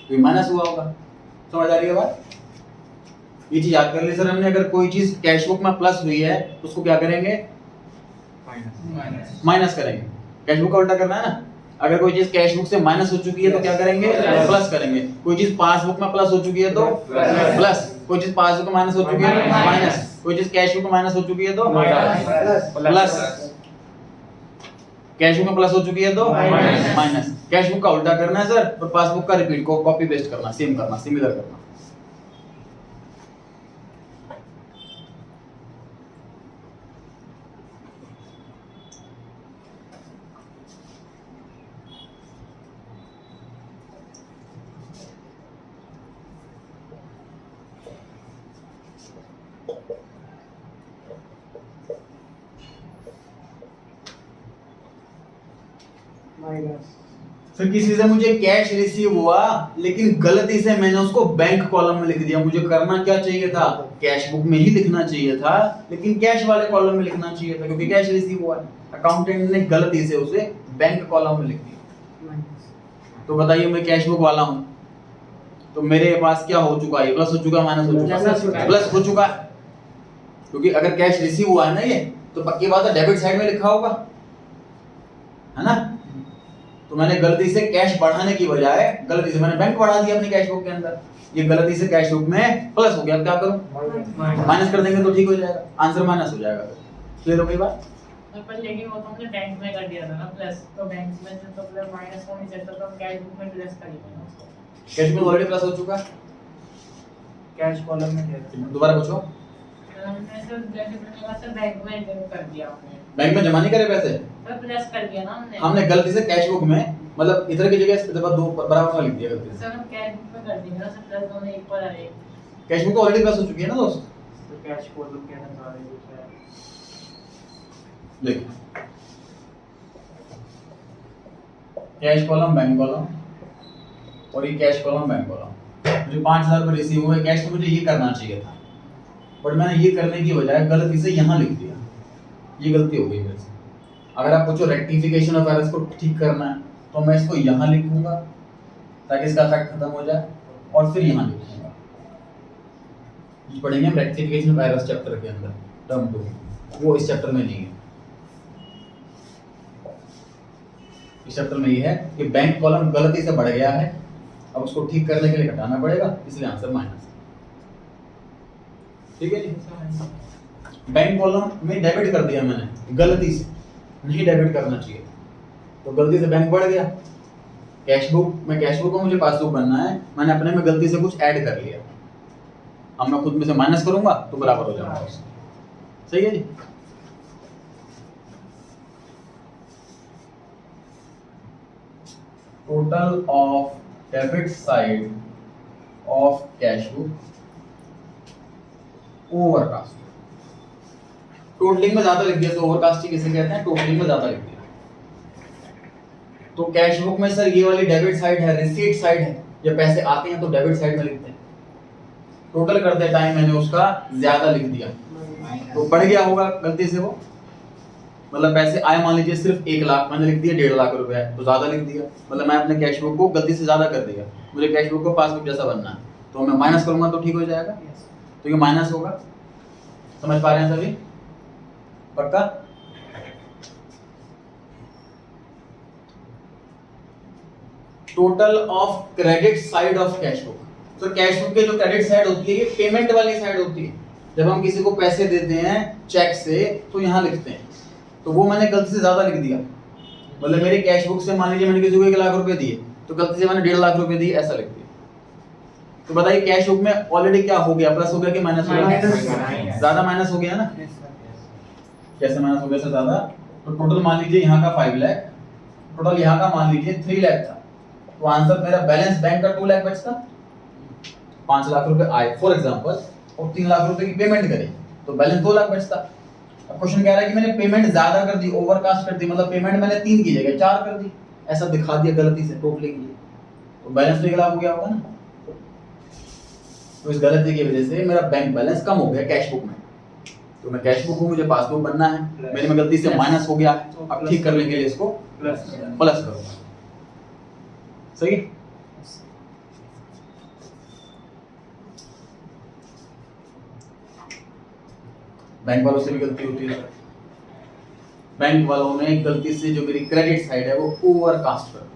तो ये माइनस हुआ होगा। समझ आ रही है बात? ये चीज याद कर ली सर हमने। अगर कोई चीज कैश बुक में प्लस हुई है तो उसको क्या करेंगे? माइनस करेंगे। कैश बुक का उल्टा करना है ना। अगर कोई चीज कैश बुक से माइनस हो चुकी है तो क्या करेंगे? प्लस करेंगे। कोई चीज पासबुक में प्लस हो चुकी है तो प्लस, कोई चीज पासबुक में माइनस हो चुकी है तो माइनस, कोई चीज कैश बुक में माइनस हो चुकी है तो प्लस, कैश बुक में प्लस हो चुकी है तो माइनस। कैश बुक का उल्टा करना है सर, और पासबुक का रिपीट को कॉपी पेस्ट करना, सेम करना, सिमिलर करना। माइनस। फिर किसी से मुझे कैश रिसीव हुआ लेकिन गलती से मैंने उसको बैंक कॉलम में लिख दिया। मुझे करना क्या चाहिए था? कैश बुक में ही लिखना चाहिए था, लेकिन कैश वाले कॉलम में लिखना चाहिए था क्योंकि कैश रिसीव हुआ है। अकाउंटेंट ने गलती से उसे बैंक कॉलम में लिख दिया। तो बताइए मैं कैश बुक वाला हूं तो मेरे पास क्या हो चुका है? प्लस हो चुका, माइनस हो चुका? प्लस हो चुका, क्योंकि अगर कैश रिसीव हुआ है ना ये, तो पक्की बात है डेबिट साइड में लिखा होगा, है ना। तो मैंने गलती से कैश बढ़ाने की बजाय गलती से मैंने बैंक बढ़ा दिया अपनी कैश बुक के अंदर। ये गलती से कैश बुक में प्लस हो गया। अब क्या करूं? माइनस कर देंगे तो ठीक हो जाएगा, आंसर माइनस हो जाएगा। क्लियर हो गई बात? पर लेकिन वो तो हमने बैंक में कर दिया था ना प्लस, तो बैंक में से तो प्लस माइनस हो नहीं सकता, तो हम कैश बुक में प्लस करेंगे ना उसको। कैश बुक ऑलरेडी प्लस हो चुका है, कैश कॉलम में क्या है? दोबारा पूछो। हमने सर जैसे मैंने कहा सर बैंक में कर दिया हमने बैंक में जमा नहीं करे पैसे, सर प्लस कर दिया ना हमने। हमने गलती से कैश बुक में मतलब इधर की जगह दफा दो बराबर में लिख दिया गलती से। सर हम कैश बुक में कर देंगे ना सर, प्लस दोनों एक पर आए। कैश बुक तो ऑलरेडी प्लस हो चुकी है ना दोस्त। तो कैश कॉलम कहना चाह रहे हैं कुछ है। देखिए कैश कॉलम बैंक कॉलम और ये कैश कॉलम बैंक कॉलम। मुझे 5000 रुपये रिसीव हुए कैश, तो मुझे ये करना चाहिए था, बट मैंने ये करने की बजाय गलती से यहाँ लिख दिया। ये गलती हो गई मेरे से। अगर आपको जो रेक्टिफिकेशन ऑफ एरर्स को ठीक करना है तो मैं इसको यहाँ लिखूंगा ताकि इसका इफेक्ट खत्म हो जाए, और फिर यहाँ लिखूंगा। ये पढ़ेंगे हम रेक्टिफिकेशन ऑफ एरर्स चैप्टर के अंदर, टर्म 2, वो इस चैप्टर में नहीं है। इस चैप्टर में ये है कि बैंक कॉलम गलती से बढ़ गया है, अब उसको ठीक करने के लिए घटाना पड़ेगा, इसलिए आंसर माइनस। ठीक है जी। बैंक कॉलम में डेबिट कर दिया मैंने गलती से, नहीं डेबिट करना चाहिए, तो गलती से बैंक बढ़ गया। कैश बुक को मुझे पासबुक बनना है, मैंने अपने में गलती से कुछ ऐड कर लिया, अब मैं खुद में से माइनस करूंगा तो बराबर हो जाएगा उससे। सही है जी। Total of debit side of cash book overcast. Totalling में ज्यादा लिख दिया तो ओवरकास्टिंग किसे कहते हैं, टोटलिंग में ज्यादा लिख दिया। तो कैश बुक में सर ये वाली डेबिट साइड है, रिसीट साइड है, जब पैसे आते हैं तो डेबिट साइड में लिखते हैं। टोटल करते टाइम मैंने उसका ज्यादा लिख दिया तो बढ़ गया होगा गलती से वो, मतलब पैसे आए मान लीजिए सिर्फ 1 लाख, मैंने लिख दिया 1.5 लाख रुपए तो ज्यादा लिख दिया, मतलब मैं अपने कैश बुक को गलती से ज्यादा कर दिया। मुझे कैश बुक को पासबुक जैसा बनना है तो मैं माइनस करूंगा तो ठीक हो जाएगा, तो ये माइनस होगा। समझ पा रहे हैं सभी? पक्का? Total of credit side of cash book. तो कैश बुक के जो क्रेडिट साइड होती है ये पेमेंट वाली साइड होती है। जब हम किसी को पैसे देते हैं चेक से तो यहाँ लिखते हैं, तो वो मैंने गलती से ज्यादा लिख दिया, मतलब मेरे कैश बुक से मान लीजिए मैंने किसी को 1 लाख रुपए दिए तो गलती से मैंने 1.5 लाख रुपए दिए, ऐसा लिख दिया। तो बताइए कैश बुक में ऑलरेडी क्या हो गया, प्लस हो गया कि माइनस हो गया? ज्यादा माइनस हो गया ना। कैसे माइनस हो गया सर ज्यादा? तो टोटल मान लीजिए यहाँ का 5 लाख, टोटल यहाँ का मान लीजिए 3 लाख था, तो आंसर मेरा बैलेंस बैंक का 2 लाख बचता। 5 लाख रुपए आए फॉर एग्जांपल और 3 लाख रुपए की पेमेंट करी तो बैलेंस 2 लाख बचता। अब क्वेश्चन कह रहा है कि मैंने पेमेंट ज्यादा कर दी, ओवरकास्ट कर दी, मतलब पेमेंट मैंने 3 की जगह 4 कर दी, ऐसा दिखा दिया गलती से टोटलिंग के लिए, तो बैलेंस तो 1 लाख हो गया होगा ना। तो इस गलती की वजह से मेरा बैंक बैलेंस कम हो गया कैश बुक में, तो मैं कैश बुक को मुझे पासबुक बनना है, मेरे में गलती से माइनस हो गया, अब ठीक करने के लिए इसको प्लस करूंगा। सही है? बैंक वालों से भी गलती होती है। बैंक वालों ने गलती से जो मेरी क्रेडिट साइड है वो ओवरकास्ट कर,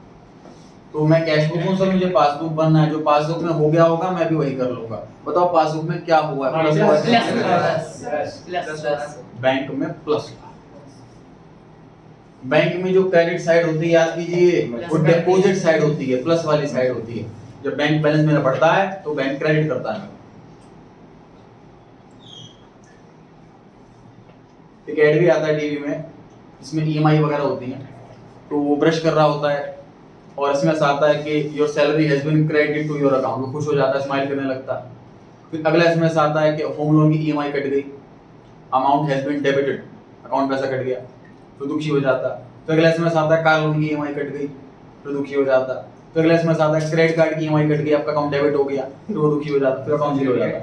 तो मैं कैश बुक हूं सर, मुझे पासबुक बनना है, जो पासबुक में हो गया होगा मैं भी वही कर लूंगा। बताओ पासबुक में क्या हुआ है? प्लस बैंक में प्लस। बैंक में जो क्रेडिट साइड होती है याद कीजिए वो डिपॉजिट साइड होती है, प्लस वाली साइड होती है। जब बैंक बैलेंस मेरा बढ़ता है तो बैंक क्रेडिट करता है। एक ऐड भी आता है टीवी में, इसमें ईएमआई वगैरह होती है, तो वो ब्रश कर रहा होता है और इसमें ऐसा आता है कि your salary has been credited to your account, वो खुश हो जाता है, स्माइल करने लगता है। फिर अगला इसमें ऐसा आता है कि होम लोन की ईएमआई कट गई, amount has been debited, account पैसा कट गया, तो दुखी हो जाता। फिर अगला इसमें ऐसा आता है कार लोन की ईएमआई कट गई, तो दुखी हो जाता। फिर अगला इसमें ऐसा आता है क्रेडिट कार्ड की ईएमआई कट गई, आपका अकाउंट डेबिट हो गया, तो वो दुखी हो जाता, फिर अकाउंट जीरो हो जाता।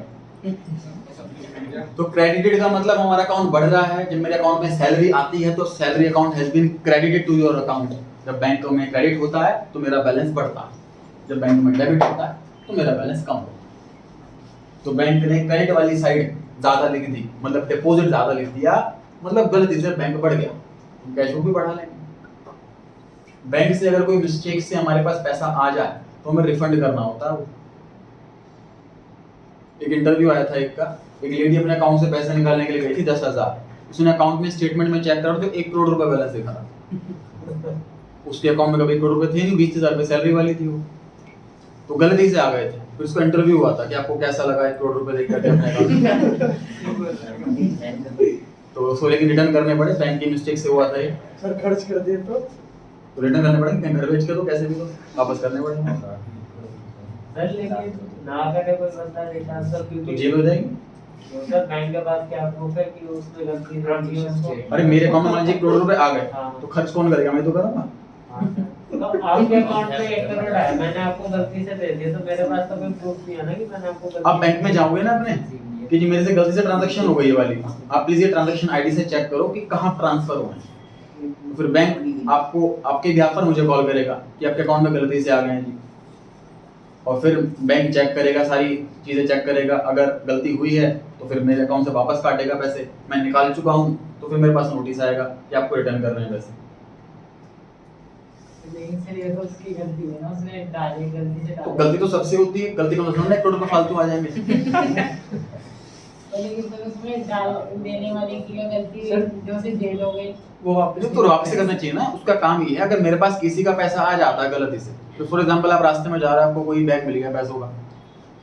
तो क्रेडिटेड का मतलब हमारा अकाउंट बढ़ रहा है। जब मेरे अकाउंट में सैलरी आती है तो salary account has been credited to your account. जब बैंक में क्रेडिट होता है तो मेरा बैलेंस बढ़ता है, जब बैंक में डेबिट होता है तो मेरा बैलेंस कम होता है। तो बैंक ने क्रेडिट वाली साइड ज्यादा लिख दी, मतलब डिपॉजिट ज्यादा लिख दिया, मतलब गलती से बैंक बढ़ गया, तो कैश बुक भी बढ़ा लेंगे। बैंक से अगर कोई मिस्टेक से हमारे पास पैसा आ जाए तो हमें रिफंड करना होता है। एक इंटरव्यू आया था एक का, एक लेडी अपने अकाउंट से पैसे निकालने के लिए गई थी 10,000, उसने अकाउंट में स्टेटमेंट में चेक करा तो 1 करोड़ रुपए बैलेंस दिखा था। उसके अकाउंट में कभी 1 करोड़ रुपए थे नहीं, 20,000 रुपए सैलरी वाली थी वो, तो गलती से आ गए थे। फिर उसका इंटरव्यू हुआ था कि आपको कैसा लगा 1 करोड़ रुपए देख करके अपने अकाउंट। तो उसको लेकिन रिटर्न करने पड़े, बैंक की मिस्टेक से हुआ था ये, सर खर्च कर दिए तो तो रिटर्न करने पड़ेंगे, कहीं घर बेच के तो कैसे भी तो वापस करने पड़ेंगे, सर लेकिन ना करे कोई बंदा रिटर्न सर तो क्योंकि जेल हो जाएगी। सर बैंक के पास क्या प्रूफ है कि उसमें गलती थी उसको? अरे मेरे अकाउंट में मान लीजिए 1 करोड़ रुपए आ गए, हाँ। तो खर्च कौन करेगा, मैं तो करूंगा। हाँ, तो आपके अकाउंट में 1 करोड़ है, मैंने आपको गलती से दे दिया, तो मेरे पास तो कोई प्रूफ नहीं है ना कि मैंने आपको गलती आप बैंक में जाओगे ना अपने कि जी मेरे से गलती से ट्रांजैक्शन हो गई ये वाली, आप प्लीज ये ट्रांजैक्शन आईडी से चेक करो कि कहाँ ट्रांसफर हुए हैं, तो फिर बैंक आपको आपके बिहाफ पर मुझे कॉल करेगा कि आपके अकाउंट में गलती से आ गए हैं जी, और फिर बैंक चेक करेगा, सारी चीजें चेक करेगा, अगर गलती हुई है तो फिर मेरे अकाउंट से वापस काटेगा पैसे, मैं निकाल चुका हूँ तो फिर मेरे पास नोटिस आएगा कि आपको रिटर्न कर रहे हैं पैसे। लेकिन सर ये तो उसकी गलती है ना, उसने डाली गलती से तो डाली। गलती तो सबसे होती है, गलती का मतलब 1 करोड़ रुपए फालतू आ जाएंगे। लेकिन सर उसमें डाल देने वाले की क्या गलती है जो उसे जेल हो गई? वो वापस तो वापस करना चाहिए ना, उसका काम ये है। अगर मेरे पास किसी का पैसा आ जाता है गलती से, तो फॉर एग्जांपल आप रास्ते में जा रहे हैं, आपको कोई बैग मिल गया पैसों का,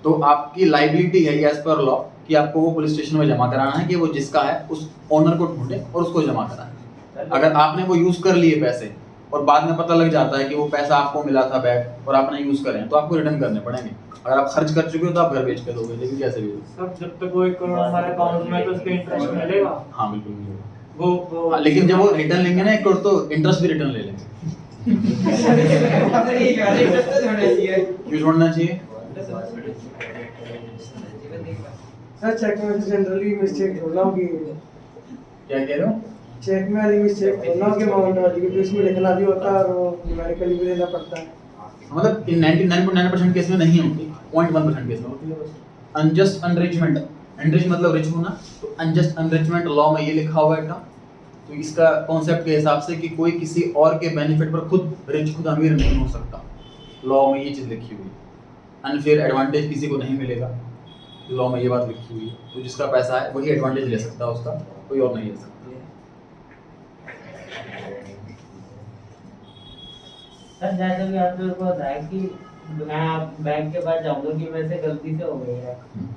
तो आपकी लाइबिलिटी है एज पर लॉ कि आपको वो पुलिस स्टेशन में जमा कराना है कि वो जिसका है उस ओनर को ढूंढे और उसको जमा कराए। अगर आपने वो यूज कर लिए पैसे और बाद में पता लग जाता है कि वो पैसा आपको मिला था बैग और आपने यूज करे हैं, तो आपको रिटर्न करने पड़ेंगे। अगर आप खर्च कर चुके हो तो आप घर बेच के दोगे, लेकिन कैसे भी सब जब तक वो 1 करोड़ हमारे अकाउंट में है तो उसका इंटरेस्ट मिलेगा। हाँ बिल्कुल मिलेगा। वो हाँ, लेकिन जब वो रिटर्न लेंगे ना 1 करोड़, तो इंटरेस्ट भी रिटर्न ले लेंगे। क्यों छोड़ना चाहिए? सर चेक में जनरली मिस्टेक होना होगी, क्या कह रहे हो? चेक में वाली मिस्टेक होना होगी अमाउंट वाली, क्योंकि उसमें लिखना भी होता है और वो न्यूमेरिकली भी देना पड़ता है। मतलब इन 99.9% केस में नहीं होती, 0.1% केस में होती है बस। अनजस्ट अनरिचमेंट, एनरिच मतलब रिच होना, तो अनजस्ट अनरिचमेंट लॉ में ये लिखा हुआ है। तो इसका कॉन्सेप्ट के हिसाब से कि कोई किसी और के बेनिफिट पर खुद रिच, खुद अमीर नहीं हो सकता, लॉ में ये चीज़ लिखी हुई है। अनफेयर एडवांटेज किसी को नहीं मिलेगा, लॉ में ये बात लिखी हुई है। तो जिसका पैसा है वही एडवांटेज ले सकता है उसका, कोई और नहीं ले सकता। सर जैसे भी आपने को बताया कि मैं बैंक के पास जाऊंगा कि मेरे से गलती से हो गई है,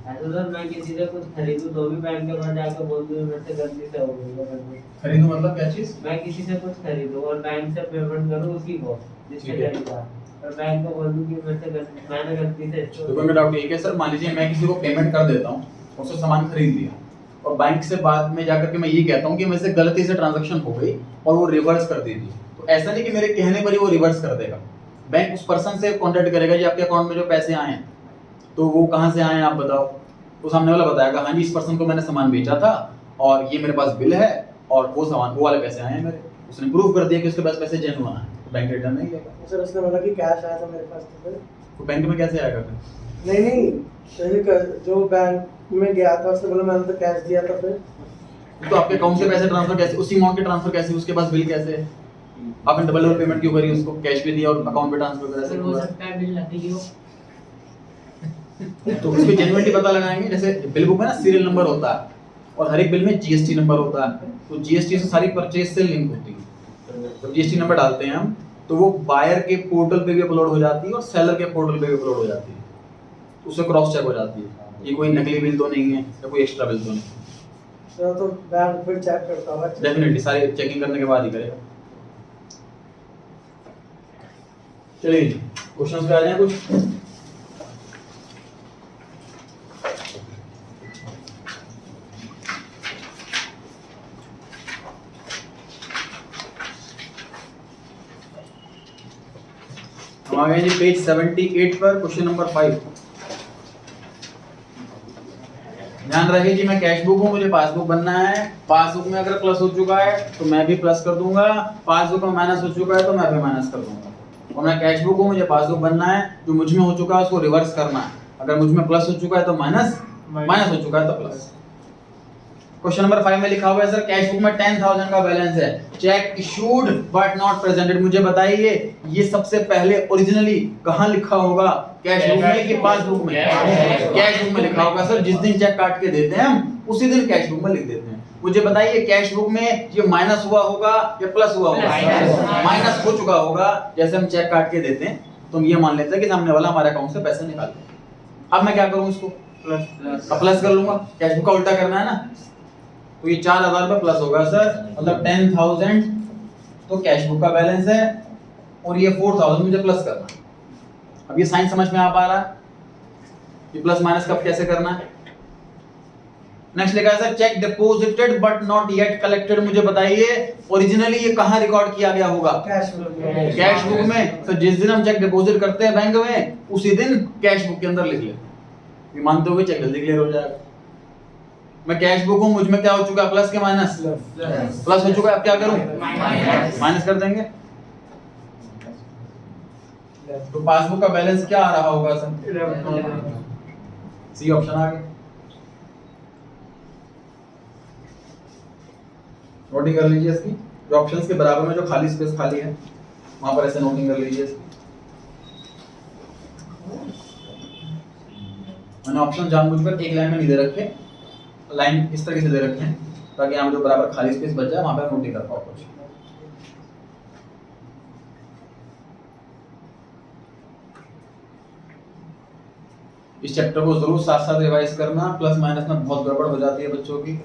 ऐसे सर मैं किसी से कुछ खरीदूं तो भी बैंक के पास जाकर बोल दूं मेरे से गलती से हो गई है, खरीदो मतलब क्या चीज़? मैं किसी से कुछ खरीदूं और बैंक से पेमेंट करूं उसी को जिससे ठीक है। खरीदा, और बैंक को बोल दूं कि मेरे से मैंने गलती से इसको- तो मेरा डाउट ये है सर, मान लीजिए मैं किसी को पेमेंट कर देता हूँ, उससे सामान खरीद लिया, और बैंक से बाद में जाकर के मैं ये कहता हूँ कि मेरे से गलती से ट्रांजैक्शन हो गई और वो रिवर्स कर दीजिए, तो ऐसा नहीं कि मेरे कहने पर ही वो रिवर्स कर देगा। बैंक उस पर्सन से कांटेक्ट करेगा जी आपके अकाउंट में जो पैसे आए हैं तो वो कहाँ से आए हैं आप बताओ, तो सामने वाला बताएगा हाँ जी इस पर्सन को मैंने सामान बेचा था और ये मेरे पास बिल है और वो सामान वो वाले पैसे आए हैं मेरे, उसने प्रूफ कर दिया कि उसके पास पैसे जेन्युइन है, तो बैंक रिटर्न नहीं लेगा। सर उसने बोला कि कैश आया था मेरे पास, तो फिर तो बैंक में कैसे आएगा फिर? नहीं जो बैंक में गया था उसने बोला मैंने तो कैश दिया था, फिर तो आपके अकाउंट से पैसे ट्रांसफर कैसे, उसी अमाउंट के ट्रांसफर कैसे, उसके पास बिल कैसे है? आपने डबल पेमेंट क्यों करी, उसको कैश भी दिया और अकाउंट पे ट्रांसफर करा, सर ऐसे हो क्यों सकता है बिल नकली हो। करा? तो उसकी जेन्युइनिटी पता लगाएंगे। जैसे बिल बुक में ना सीरियल नंबर होता है और हर एक बिल में जीएसटी नंबर होता है, तो जीएसटी से सारी परचेज से लिंक होती है। जब जीएसटी नंबर डालते हैं हम तो वो बायर के पोर्टल पे भी अपलोड हो जाती है और सेलर के पोर्टल पे भी अपलोड हो जाती है, उससे क्रॉस चेक हो जाती है ये कोई नकली बिल तो नहीं है या कोई एक्स्ट्रा बिल तो नहीं। सर तो बैंक फिर चेक करता होगा। डेफिनेटली सारी चेकिंग करने के बाद ही करेगा। चलिए जी क्वेश्चंस पे आ जाएं कुछ। हम आ गए जी पेज 78 पर, क्वेश्चन नंबर 5। ध्यान रखिए जी मैं कैश बुक हूँ, मुझे पासबुक बनना है। पासबुक में अगर प्लस हो चुका है तो मैं भी प्लस कर दूंगा, पासबुक में माइनस हो चुका है तो मैं भी माइनस कर दूंगा। और मैं कैश बुक हूँ, मुझे पासबुक बनना है, जो मुझ में हो चुका है उसको रिवर्स करना है। अगर मुझ में प्लस हो चुका है तो माइनस, माइनस हो चुका है तो प्लस। क्वेश्चन नंबर 5 में लिखा हुआ है सर कैश बुक में 10,000 का बैलेंस है, check issued but not presented. मुझे बताइए ये सबसे पहले ओरिजिनली कहाँ लिखा होगा, कैश बुक में कि पासबुक में? कैश बुक में लिखा होगा सर, जिस दिन चेक काट के देते हैं हम उसी दिन कैश बुक में लिख देते हैं। मुझे बताइए कैश बुक में ये माइनस हुआ होगा या प्लस हुआ होगा? माइनस हो चुका होगा। जैसे हम चेक काट के देते हैं तो हम ये मान लेते हैं कि सामने वाला हमारे अकाउंट से पैसे निकाल दे। अब मैं क्या करूँ इसको, प्लस अब प्लस कर लूंगा, कैश बुक का उल्टा करना है ना। तो ये 4000 रुपये प्लस होगा सर, मतलब 10,000 तो कैश बुक का बैलेंस है और ये 4,000 मुझे प्लस करना है। अब ये साइन समझ में आ पा रहा है? ये प्लस माइनस कब कैसे करना है? नेक्स्ट लिखा है sir check deposited but not yet collected. मुझे बताइए ओरिजिनली ये कहाँ रिकॉर्ड किया गया होगा? कैश बुक कैश बुक में। तो जिस दिन हम चेक डिपॉजिट करते हैं बैंक में उसी दिन कैश बुक के अंदर लिख ले, ये मानते हुए चेक जल्दी क्लियर हो जाएगा। मैं कैश बुक हूं, मुझ में क्या हो चुका है? प्लस के माइनस? प्लस हो चुका है। अब क्या करूं? माइनस कर देंगे। तो पासबुक का बैलेंस क्या आ रहा होगा सर? सी ऑप्शन आ गया। नोटिंग कर लीजिए इसकी, जो ऑप्शंस के बराबर में जो खाली स्पेस खाली है वहां पर ऐसे नोटिंग कर लीजिए इसकी। मैंने ऑप्शन जानबूझकर एक लाइन में नहीं दे रखे, लाइन इस तरीके से दे रखे हैं ताकि यहाँ जो बराबर खाली स्पेस बच जाए वहां पर नोटिंग कर पाओ कुछ। इस चैप्टर को जरूर साथ साथ रिवाइज करना, प्लस माइनस में बहुत गड़बड़ हो जाती है बच्चों की।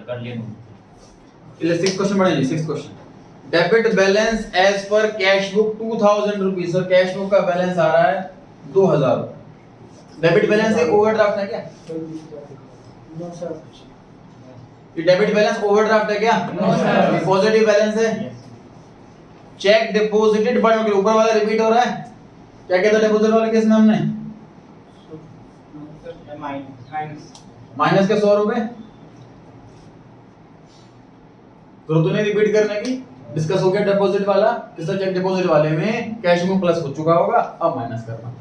कर लिए चलिए 6th क्वेश्चन पढ़ेंगे। 6th question debit balance as पर cash book 2000 rupees. Sir cash book का बैलेंस आ रहा है 2000। डेबिट बैलेंस एक ओवरड्राफ्ट है क्या? No sir. ये डेबिट बैलेंस ओवरड्राफ्ट है क्या? No sir. पॉजिटिव बैलेंस है। चेक डिपॉजिटेड बट ऊपर वाला रिपीट हो रहा है। क्या कहता है डिपॉजिट वाला केस में हमने? माइनस के 100 रुपए। जरूरत नहीं रिपीट करने की, डिस्कस हो गया डिपॉजिट वाला। किसका? चेक डिपॉजिट वाले में कैश में प्लस हो चुका होगा, अब माइनस करना।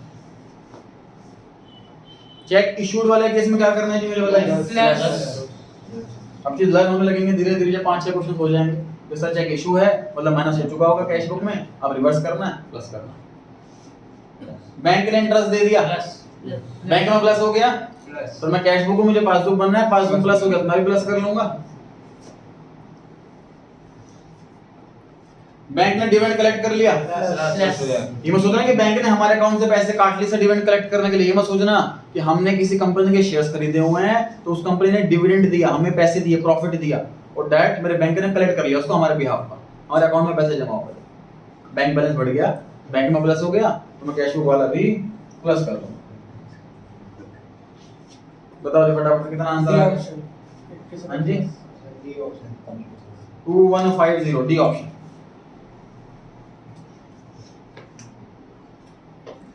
चेक इशूड वाले केस में क्या करना है जी मेरे वाला? प्लस। अब चीज लर्न होने लगेंगे धीरे धीरे, जब 5-6 क्वेश्चन हो जाएंगे। किसका चेक इशू है मतलब माइनस हो चुका होगा कैश बुक में, अब रिवर्स करना है, प्लस करना। बैंक ने इंटरेस्ट दे दिया, बैंक में प्लस हो गया, तो मैं कैश बुक को मुझे पासबुक बनना है, पासबुक प्लस हो गया तो मैं भी प्लस कर लूंगा। बैंक ने डिविडेंड कलेक्ट कर लिया, ये मत सोचना कि बैंक ने हमारे अकाउंट से पैसे काट लिए डिविडेंड कलेक्ट करने के लिए। ये मत सोचना कि हमने किसी कंपनी के शेयर्स खरीदे हुए हैं तो उस कंपनी ने डिविडेंड दिया, हमें पैसे दिए, प्रॉफिट दिया और दैट मेरे बैंक ने कलेक्ट कर लिया उसको हमारे बिहाफ पर, हमारे अकाउंट में पैसे जमा हो गए, बैंक बैलेंस बढ़ गया, बैंक में प्लस हो गया तो मैं कैश बुक वाला भी प्लस कर लूंगा। बताओ जी फटाफट कितना आंसर आ गया? हां जी 2150 डी ऑप्शन।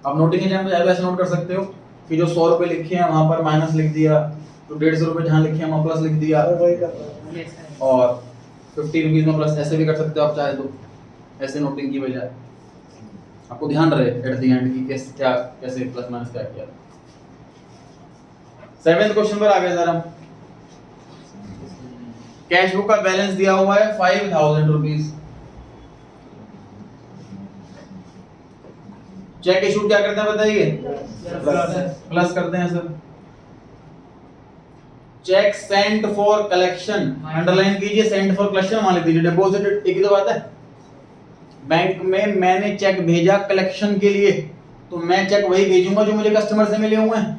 अब नोटिंग के टाइम पे ऐसे नोट कर सकते हो कि जो 100 रुपए लिखे हैं वहां पर माइनस लिख दिया, तो 150 रुपए जहां लिखे हैं वहां प्लस लिख दिया, और 50 रुपीज में प्लस ऐसे भी कर सकते हो आप चाहे तो, ऐसे नोटिंग की बजाय। आपको ध्यान रहे एट द एंड की कैसे प्लस माइनस क्या किया। 7th क्वेश्चन पर आ गए सर हम। कैश बुक का बैलेंस दिया हुआ है 5000 रुपीज। चेक इशू क्या करते हैं बताइए? प्लस करते हैं sir. Cheque sent for collection, underline कीजिए, सेंट फॉर कलेक्शन मान लीजिए, डिपॉजिटेड एक ही तो बात है। बैंक में मैंने चेक भेजा कलेक्शन के लिए, तो मैं चेक वही भेजूंगा जो मुझे कस्टमर से मिले हुए हैं,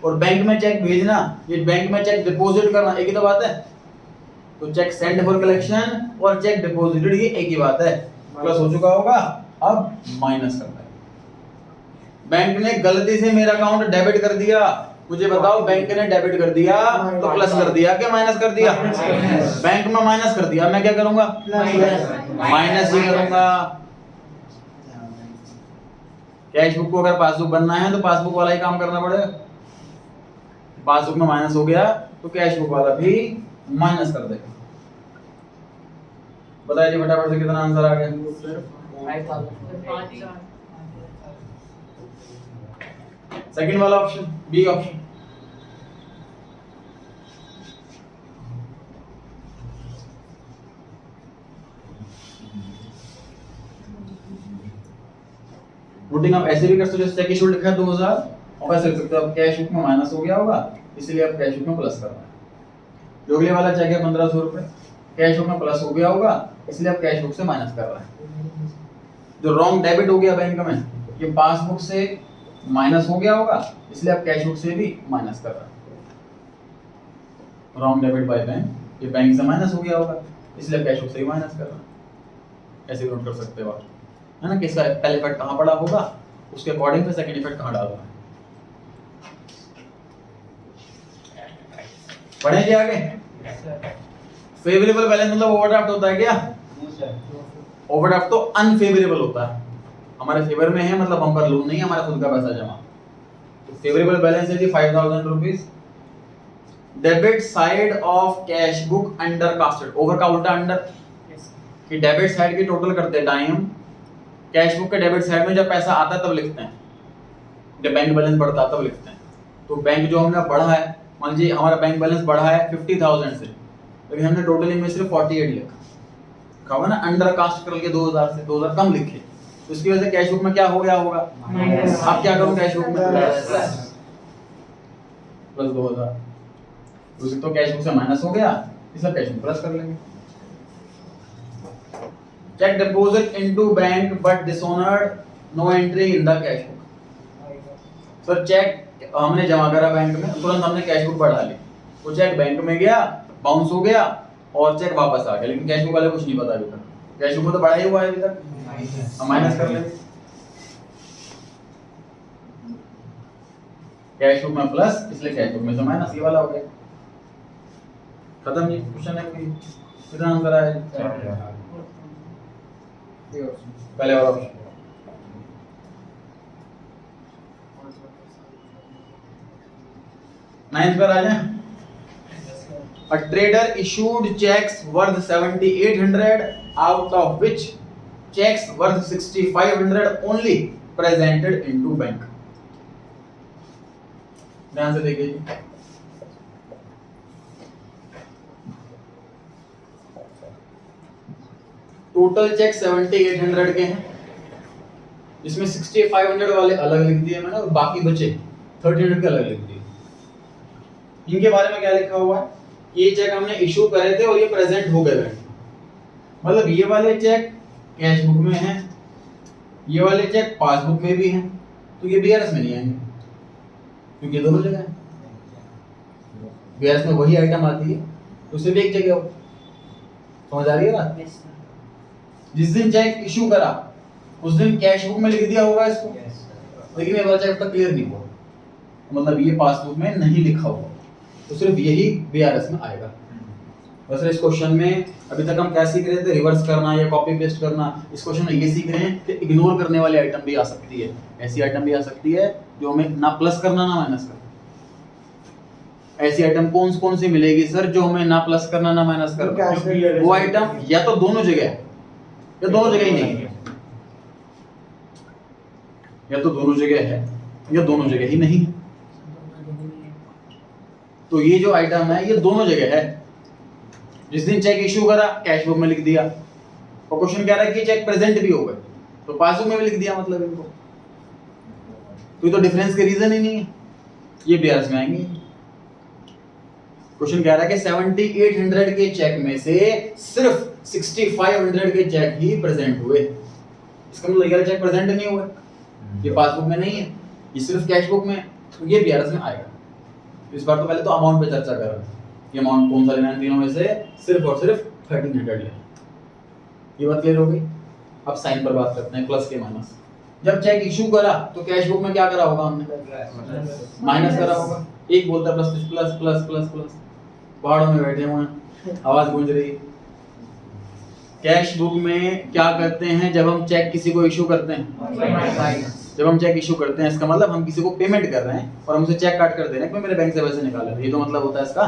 और बैंक में चेक भेजना, ये बैंक में चेक डिपॉजिट करना एक ही तो बात है। तो चेक सेंट फॉर कलेक्शन और चेक डिपॉजिटेड ये एक ही बात है। प्लस हो चुका होगा, अब माइनस करना है। बैंक ने गलती से मेरा अकाउंट डेबिट कर दिया, मुझे बताओ बैंक ने डेबिट कर दिया तो प्लस कर दिया क्या माइनस कर दिया? बैंक में माइनस कर दिया, मैं क्या करूंगा? माइनस ही करूंगा। कैश बुक को अगर पासबुक बनना है तो पासबुक वाला ही काम करना पड़ेगा। पासबुक में माइनस हो गया तो कैश बुक वाला भी माइनस कर देगा। बताइए फटाफट से कितना आंसर आ गया? सेकंड वाला ऑप्शन, बी ऑप्शन। रूटिंग आप ऐसे भी कर सकते हो, जैसे चेक इशू लिखा है 2000, और ऐसे कर सकते हो आप कैश बुक में माइनस हो गया होगा इसलिए आप कैश बुक में प्लस करना है। जो अगले वाला चेक है 1500 रुपए, कैश बुक में प्लस हो गया होगा, इसलिए अब कैश बुक से माइनस कर रहा है। जो रॉन्ग डेबिट हो गया बैंक में, ये पासबुक से माइनस हो गया होगा, इसलिए अब कैश बुक से भी माइनस कर रहा है। रॉन्ग डेबिट बाय बैंक, ये बैंक से माइनस हो गया होगा, इसलिए कैश बुक से ही माइनस कर रहा है। ऐसे नोट कर सकते हो आप, है ना, किसका पहले इफेक्ट कहाँ पड़ा होगा, उसके अकॉर्डिंग पे सेकंड इफेक्ट कहाँ डालना है। पढ़ेंगे आगे। फेवरेबल बैलेंस मतलब ओवरड्राफ्ट होता है क्या? ओवरड्राफ्ट तो अनफेवरेबल होता है, हमारे फेवर में है मतलब बम्पर लोन नहीं, हमारा खुद का पैसा जमा। तो फेवरेबल बैलेंस है जी 5000 rupees. Debit side of cash book under casted, over का उल्टा अंडर, कि डेबिट साइड की टोटल करते टाइम कैश बुक के डेबिट साइड में जब पैसा आता है तब लिखते हैं, जब बैंक बैलेंस बढ़ता है तब लिखते हैं। तो बैंक जो हमने बढ़ा है, मान लीजिए हमारा बैंक बैलेंस बढ़ा है 50,000 से, लेकिन हमने टोटली में सिर्फ 48 लिखा होगा ना, अंडर कास्ट करके 2000 से 2000 कम लिखे, तो इसकी वजह से कैश बुक में क्या हो गया होगा, आप क्या करो कैश बुक में प्लस 2000, उसी तो कैश बुक से माइनस हो गया, इसलिए कैश बुक प्लस कर लेंगे। Cheque deposit into bank but dishonoured, no entry in the cash book. Sir cheque हमने जमा करा बैंक में, तुरंत हमने कैश बुक बढ़ा ली, वो चेक बैंक में गया, बाउंस हो गया और चेक वापस आ गया, लेकिन कैश बुक वाले कुछ नहीं पता अभी तक, कैश बुक में तो बढ़ा ही हुआ है अभी तक, हम माइनस कर लेंगे। कैश बुक में प्लस, इसलिए कैश बुक में से माइनस, ये वाला हो गया, खत्म। ये क्वेश्चन है कोई कितना आंसर आया पहले वाला ऑप्शन। नाइन्थ पर आ जाए। A trader issued checks worth 7,800, out of which checks worth 6,500 only presented into bank। ध्यान से देखिए, टोटल चेक 7,800 के हैं, जिसमें 6,500 वाले अलग लिख दिए मैंने और बाकी बचे 1,300 के अलग लिख दिए। इनके बारे में क्या लिखा हुआ है, ये चेक हमने इशू करे थे और ये प्रेजेंट हो गए, मतलब ये वाले चेक कैश बुक में हैं, ये वाले चेक पासबुक में भी हैं, तो ये बीआरएस में नहीं आएंगे क्योंकि दोनों जगह है। बीआरएस में वही आइटम आती है तो सिर्फ एक जगह हो, समझ आ रही है बात। जिस दिन चेक इशू करा उस दिन कैश बुक में लिख दिया होगा इसको, लेकिन ये वाला चेक तक क्लियर नहीं हुआ, मतलब ये पासबुक में नहीं लिखा हुआ, तो सिर्फ यही बीआरएस में आएगा। वैसे इस क्वेश्चन में अभी तक हम क्या सीख रहे थे, रिवर्स करना या कॉपी पेस्ट करना। इस क्वेश्चन में ये सीख रहे हैं कि इग्नोर करने वाली आइटम भी आ सकती है, ऐसी आइटम भी आ सकती है जो हमें ना प्लस करना ना माइनस करना। ऐसी आइटम कौन सी मिलेगी सर जो हमें ना प्लस करना ना माइनस करना? वो आइटम या तो दोनों जगह है या दोनों जगह ही नहीं है, या तो दोनों जगह है या दोनों जगह ही नहीं है। तो ये जो आइटम है ये दोनों जगह है। जिस दिन चेक इशू करा कैश बुक में लिख दिया, और क्वेश्चन कह रहा है कि चेक प्रेजेंट भी हो गए तो पासबुक में भी लिख दिया, मतलब इनको तो ये तो डिफरेंस के रीजन ही नहीं है, ये बीआरएस में आएंगे। क्वेश्चन कह रहा है कि 7,800 के चेक में से सिर्फ 6,500 के चेक ही प्रेजेंट हुए, इसका मतलब ये चेक प्रेजेंट नहीं हुए, ये पासबुक में नहीं है, ये सिर्फ कैश बुक में, तो ये बीआरएस में आएगा। इस बार तो पहले तो अमाउंट पे चर्चा कर रहे हैं, ये अमाउंट कौन सा लेना है तीनों में से, सिर्फ और सिर्फ 1,300 लेना। ये बात क्लियर हो गई। अब साइन पर बात करते हैं, प्लस के माइनस। जब चेक इशू करा तो कैश बुक में क्या करा होगा हमने, माइनस करा होगा। एक बोलता plus plus plus plus plus, पहाड़ों में बैठे हुए हैं, आवाज गूंज रही। कैश बुक में क्या करते हैं जब हम चेक किसी को इशू करते हैं, जब हम चेक इशू करते हैं इसका मतलब हम किसी को पेमेंट कर रहे हैं और हम उसे चेक काट कर दे रहे हैं कि मेरे बैंक से पैसे निकाले, ये तो मतलब होता है इसका।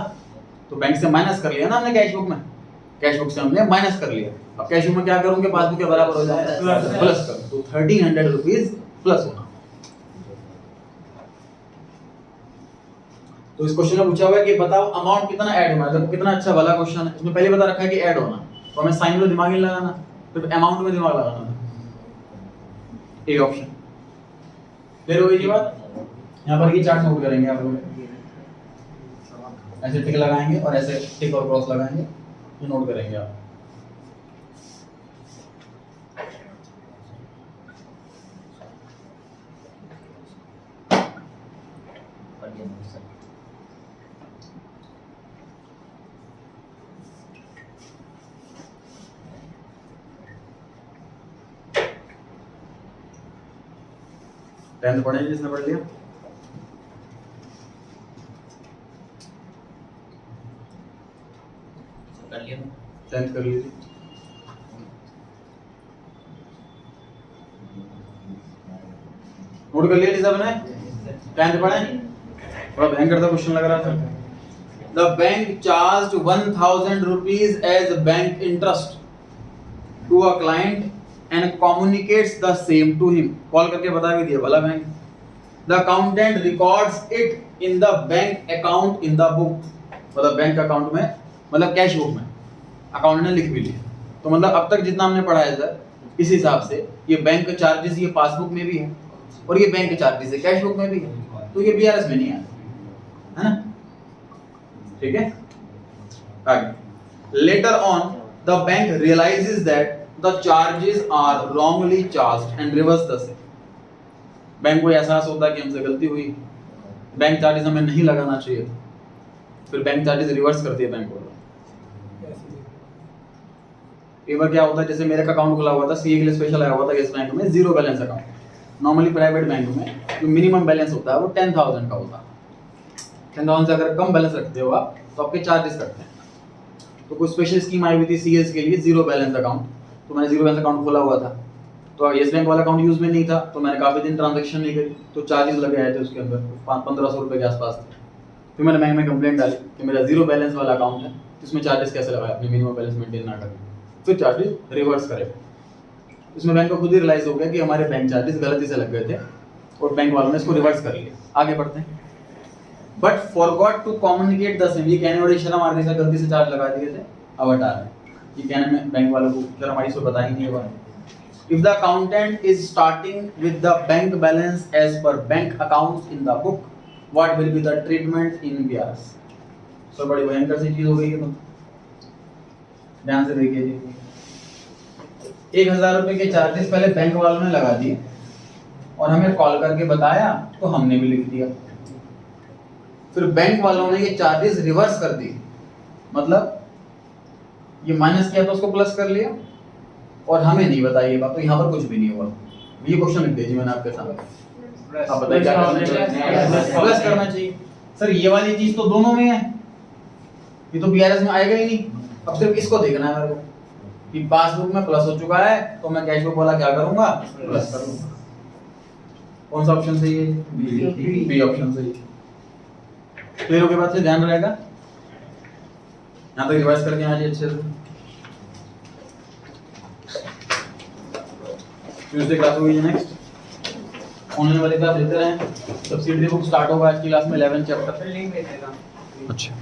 तो बैंक से माइनस कर लिया ना हमने कैश बुक में, कैश बुक से हमने माइनस कर लिया। अब कैश बुक में क्या करूंगे, पासबुक के बराबर हो जाएगा, प्लस कर, तो 1,300 रुपीज प्लस होना। तो इस क्वेश्चन में पूछा हुआ है कि बताओ अमाउंट कितना ऐड होना है। देखो कितना अच्छा भला क्वेश्चन है, इसमें पहले बता रखा है कि ऐड होना, तो हमें साइन में दिमाग नहीं लगाना, तो अमाउंट में दिमाग लगाना। ए ऑप्शन क्लियर हो गई जी बात। यहाँ पर ये चार्ट नोट करेंगे आप लोग, ऐसे टिक लगाएंगे और ऐसे टिक और क्रॉस लगाएंगे, ये नोट करेंगे आप। कर लिया मैंने सर। टेंथ पढ़े जिसने पढ़ लिया? कर लिया मैंने। टेंथ कर लीजिए। नोट कर लिया जी सबने? टेंथ पढ़े? थोड़ा भयंकर सा क्वेश्चन लग रहा था। The bank charged 1000 rupees as bank interest to a client and communicates the same to him. Call करके बता भी दिया भला bank. The accountant records it in the bank account in the book. मतलब बैंक अकाउंट में, मतलब cash book में account ने लिख भी लिया। तो मतलब अब तक जितना हमने पढ़ा है सर, इस हिसाब से ये बैंक चार्जेस ये पासबुक में भी है और ये बैंक चार्जेस है कैश बुक में भी है, तो ये बीआरएस में नहीं आता, है ना? ठीक है, आगे। Letter on the bank realises that the charges are wrongly charged and reverse the same. Bank को एहसास होता है कि हमसे गलती हुई, बैंक चार्जेस हमें नहीं लगाना चाहिए, फिर बैंक चार्जेस रिवर्स करती है बैंक वाला। एक बार क्या होता है, जैसे मेरे का अकाउंट खुला हुआ था सीए के लिए स्पेशल आया हुआ था इस बैंक में, zero balance account. Normally private bank में जो मिनिमम बैलेंस होता है वो 10,000 का होता है। 10,000 से अगर कम बैलेंस रखते हो आप तो आपके चार्जेस कटते हैं। तो कोई स्पेशल स्कीम आई हुई थी सीएस के लिए, जीरो बैलेंस अकाउंट, तो मैंने जीरो बैलेंस अकाउंट खोला हुआ था, तो येस बैंक वाला अकाउंट यूज में नहीं था, तो मैंने काफी दिन ट्रांजैक्शन नहीं करी, तो चार्जेस लगे आए थे उसके अंदर 1500 रुपए के आसपास थे। फिर मैंने बैंक में कंप्लेंट डाली कि मेरा जीरो बैलेंस वाला अकाउंट है, इसमें चार्जेस कैसे लगाए, अपने मिनिमम बैलेंस मेंटेन ना करके, फिर चार्जेस रिवर्स करे। इसमें बैंक को खुद ही रियलाइज हो गया कि हमारे बैंक चार्जेस गलती से लग गए थे और बैंक वालों ने इसको रिवर्स कर लिया। आगे बढ़ते हैं। But forgot to communicate the same, ये कहने वाली शर्म आ रही है, गलती से चार्ज लगा दिए थे, अब हटा रहे हैं। ये कहने में बैंक वालों को शर्म आई, इसको बताई नहीं है। If the accountant is starting with the bank balance as per bank accounts in the book, what will be the treatment in BRS? So बड़ी भयंकर सी चीज हो गई है। तो ध्यान से देखिए जी, 1000 रुपए के चार्जेस पहले बैंक वालों ने लगा दिए और हमें कॉल करके बताया तो हमने भी लिख दिया। फिर बैंक वालों ने ये चार्जेस रिवर्स कर दिए, मतलब ये माइनस किया तो उसको प्लस कर लिया और हमें नहीं बताइए बात, तो यहाँ पर कुछ भी नहीं हुआ। ये क्वेश्चन लिख दीजिए मैंने आपके सामने, आप बताइए क्या करना चाहिए? प्लस करना चाहिए। सर ये वाली चीज तो दोनों में है, ये तो बीआरएस में आएगा ही नहीं। अब सिर्फ इसको देखना है मेरे को कि पासबुक में प्लस हो चुका है तो मैं कैश बुक वाला क्या करूंगा, प्लस कर दूंगा। कौन सा ऑप्शन सही है? बी ऑप्शन सही है। क्लियर हो के बाद से ध्यान रहेगा, यहाँ तक रिवाइज करके आ जाइए अच्छे से। ट्यूसडे क्लास होगी नेक्स्ट, ऑनलाइन वाली क्लास लेते रहें। सब्सिडरी बुक स्टार्ट होगा आज की क्लास में 11 चैप्टर। लिंक दे देगा। अच्छा।